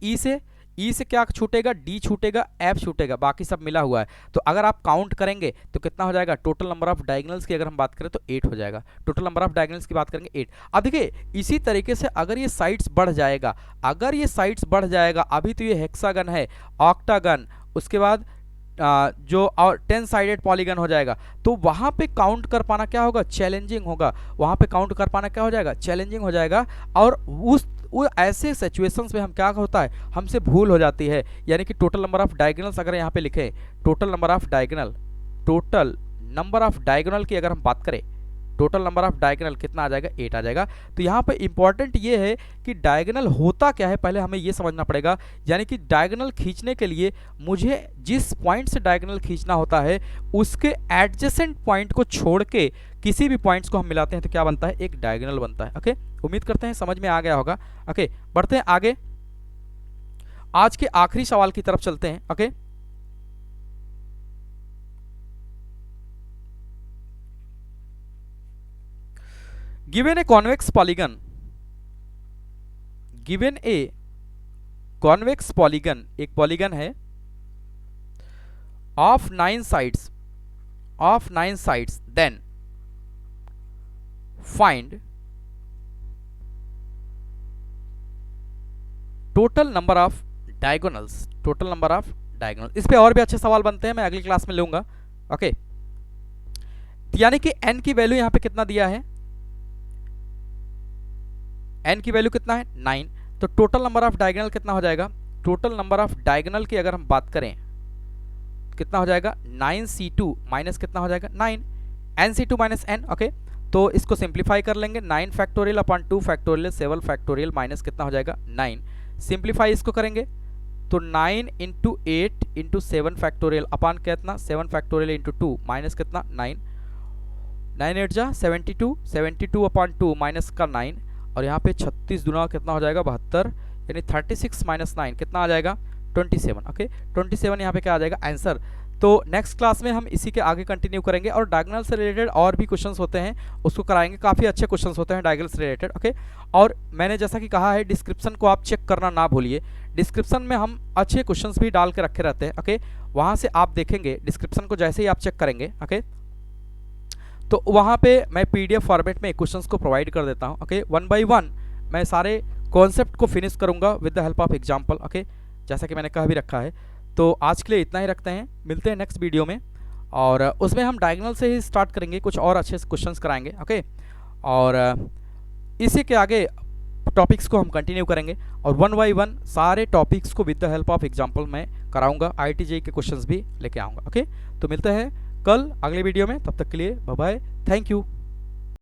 E से क्या छूटेगा, D छूटेगा, F छूटेगा, बाकी सब मिला हुआ है। तो अगर आप काउंट करेंगे तो कितना हो जाएगा, टोटल नंबर ऑफ डायगोनल्स की अगर हम बात करें तो 8 हो जाएगा। टोटल नंबर ऑफ डायगोनल्स की बात करेंगे 8। अब देखिए इसी तरीके से अगर ये साइड्स बढ़ जाएगा, अगर ये साइड्स बढ़ जाएगा, अभी तो ये हेक्सागन है, ऑक्टागन, उसके बाद जो और 10 साइडेड पॉलीगन हो जाएगा, तो वहाँ पे काउंट कर पाना क्या होगा, चैलेंजिंग होगा। वहाँ पे काउंट कर पाना क्या हो जाएगा, चैलेंजिंग हो जाएगा। और वो ऐसे सिचुएशंस में हम क्या होता है, हमसे भूल हो जाती है। यानी कि टोटल नंबर ऑफ डायगोनल्स अगर यहाँ पे लिखें, टोटल नंबर ऑफ डायगोनल की अगर हम बात करें, टोटल नंबर ऑफ डायगोनल कितना आ जाएगा, 8 आ जाएगा। तो यहाँ पे इंपॉर्टेंट ये है कि डायगोनल होता क्या है, पहले हमें ये समझना पड़ेगा। यानी कि डायगोनल खींचने के लिए मुझे जिस पॉइंट से डायगोनल खींचना होता है उसके एडजेसेंट पॉइंट को छोड़ के किसी भी पॉइंट्स को हम मिलाते हैं तो क्या बनता है, एक डायगोनल बनता है। ओके, उम्मीद करते हैं समझ में आ गया होगा। ओके, बढ़ते हैं आगे, आज के आखिरी सवाल की तरफ चलते हैं। Okay, given a convex polygon, given a convex polygon, एक पॉलीगन है of 9 sides, of 9 sides, then find total number of diagonals, total number of diagonal. इस पे और भी अच्छे सवाल बनते हैं, मैं अगली क्लास में लूंगा। ओके, यानी कि n की वैल्यू यहां पे कितना दिया है, n की वैल्यू कितना है 9, तो टोटल नंबर ऑफ डायगोनल कितना हो जाएगा, टोटल नंबर ऑफ डायगोनल की अगर हम बात करें कितना हो जाएगा 9c2 माइनस कितना हो जाएगा 9, nc2 माइनस n। ओके, तो इसको सिंप्लीफाई कर लेंगे, 9 factorial upon 2 factorial 7 factorial minus कितना हो जाएगा 9, सिंप्लीफाई इसको करेंगे तो 9 इंटू 8 इंटू 7 फैक्टोरियल अपॉन कितना 7 फैक्टोरियल इंटू 2 माइनस कितना 9, 9 8 जा 72, 72 अपॉन 2 माइनस का 9, और यहाँ पे 36 दुना कितना हो जाएगा 72, यानी 36 माइनस 9 कितना आ जाएगा 27। ओके, 27 यहाँ पे क्या आ जाएगा आंसर। तो नेक्स्ट क्लास में हम इसी के आगे कंटिन्यू करेंगे और डायगोनल से रिलेटेड और भी क्वेश्चंस होते हैं उसको कराएंगे, काफ़ी अच्छे क्वेश्चंस होते हैं डायगोनल से रिलेटेड। ओके, और मैंने जैसा कि कहा है डिस्क्रिप्शन को आप चेक करना ना भूलिए, डिस्क्रिप्शन में हम अच्छे क्वेश्चंस भी डाल के रखे रहते हैं। ओके, वहाँ से आप देखेंगे, डिस्क्रिप्शन को जैसे ही आप चेक करेंगे ओके, तो वहाँ पे मैं PDF फॉर्मेट में क्वेश्चंस को प्रोवाइड कर देता हूँ। ओके, 1 बाय 1 मैं सारे कॉन्सेप्ट को फिनिश करूँगा with the help of example. Okay, जैसा कि मैंने कह भी रखा है। तो आज के लिए इतना ही रखते हैं, मिलते हैं नेक्स्ट वीडियो में, और उसमें हम डायगोनल से ही स्टार्ट करेंगे, कुछ और अच्छे क्वेश्चंस कराएंगे। ओके, और इसी के आगे टॉपिक्स को हम कंटिन्यू करेंगे और 1 बाय 1 सारे टॉपिक्स को with the help of example मैं कराऊंगा, IIT के क्वेश्चंस भी लेके आऊँगा। ओके, तो मिलते हैं कल अगले वीडियो में, तब तक के लिए बाय बाय, थैंक यू।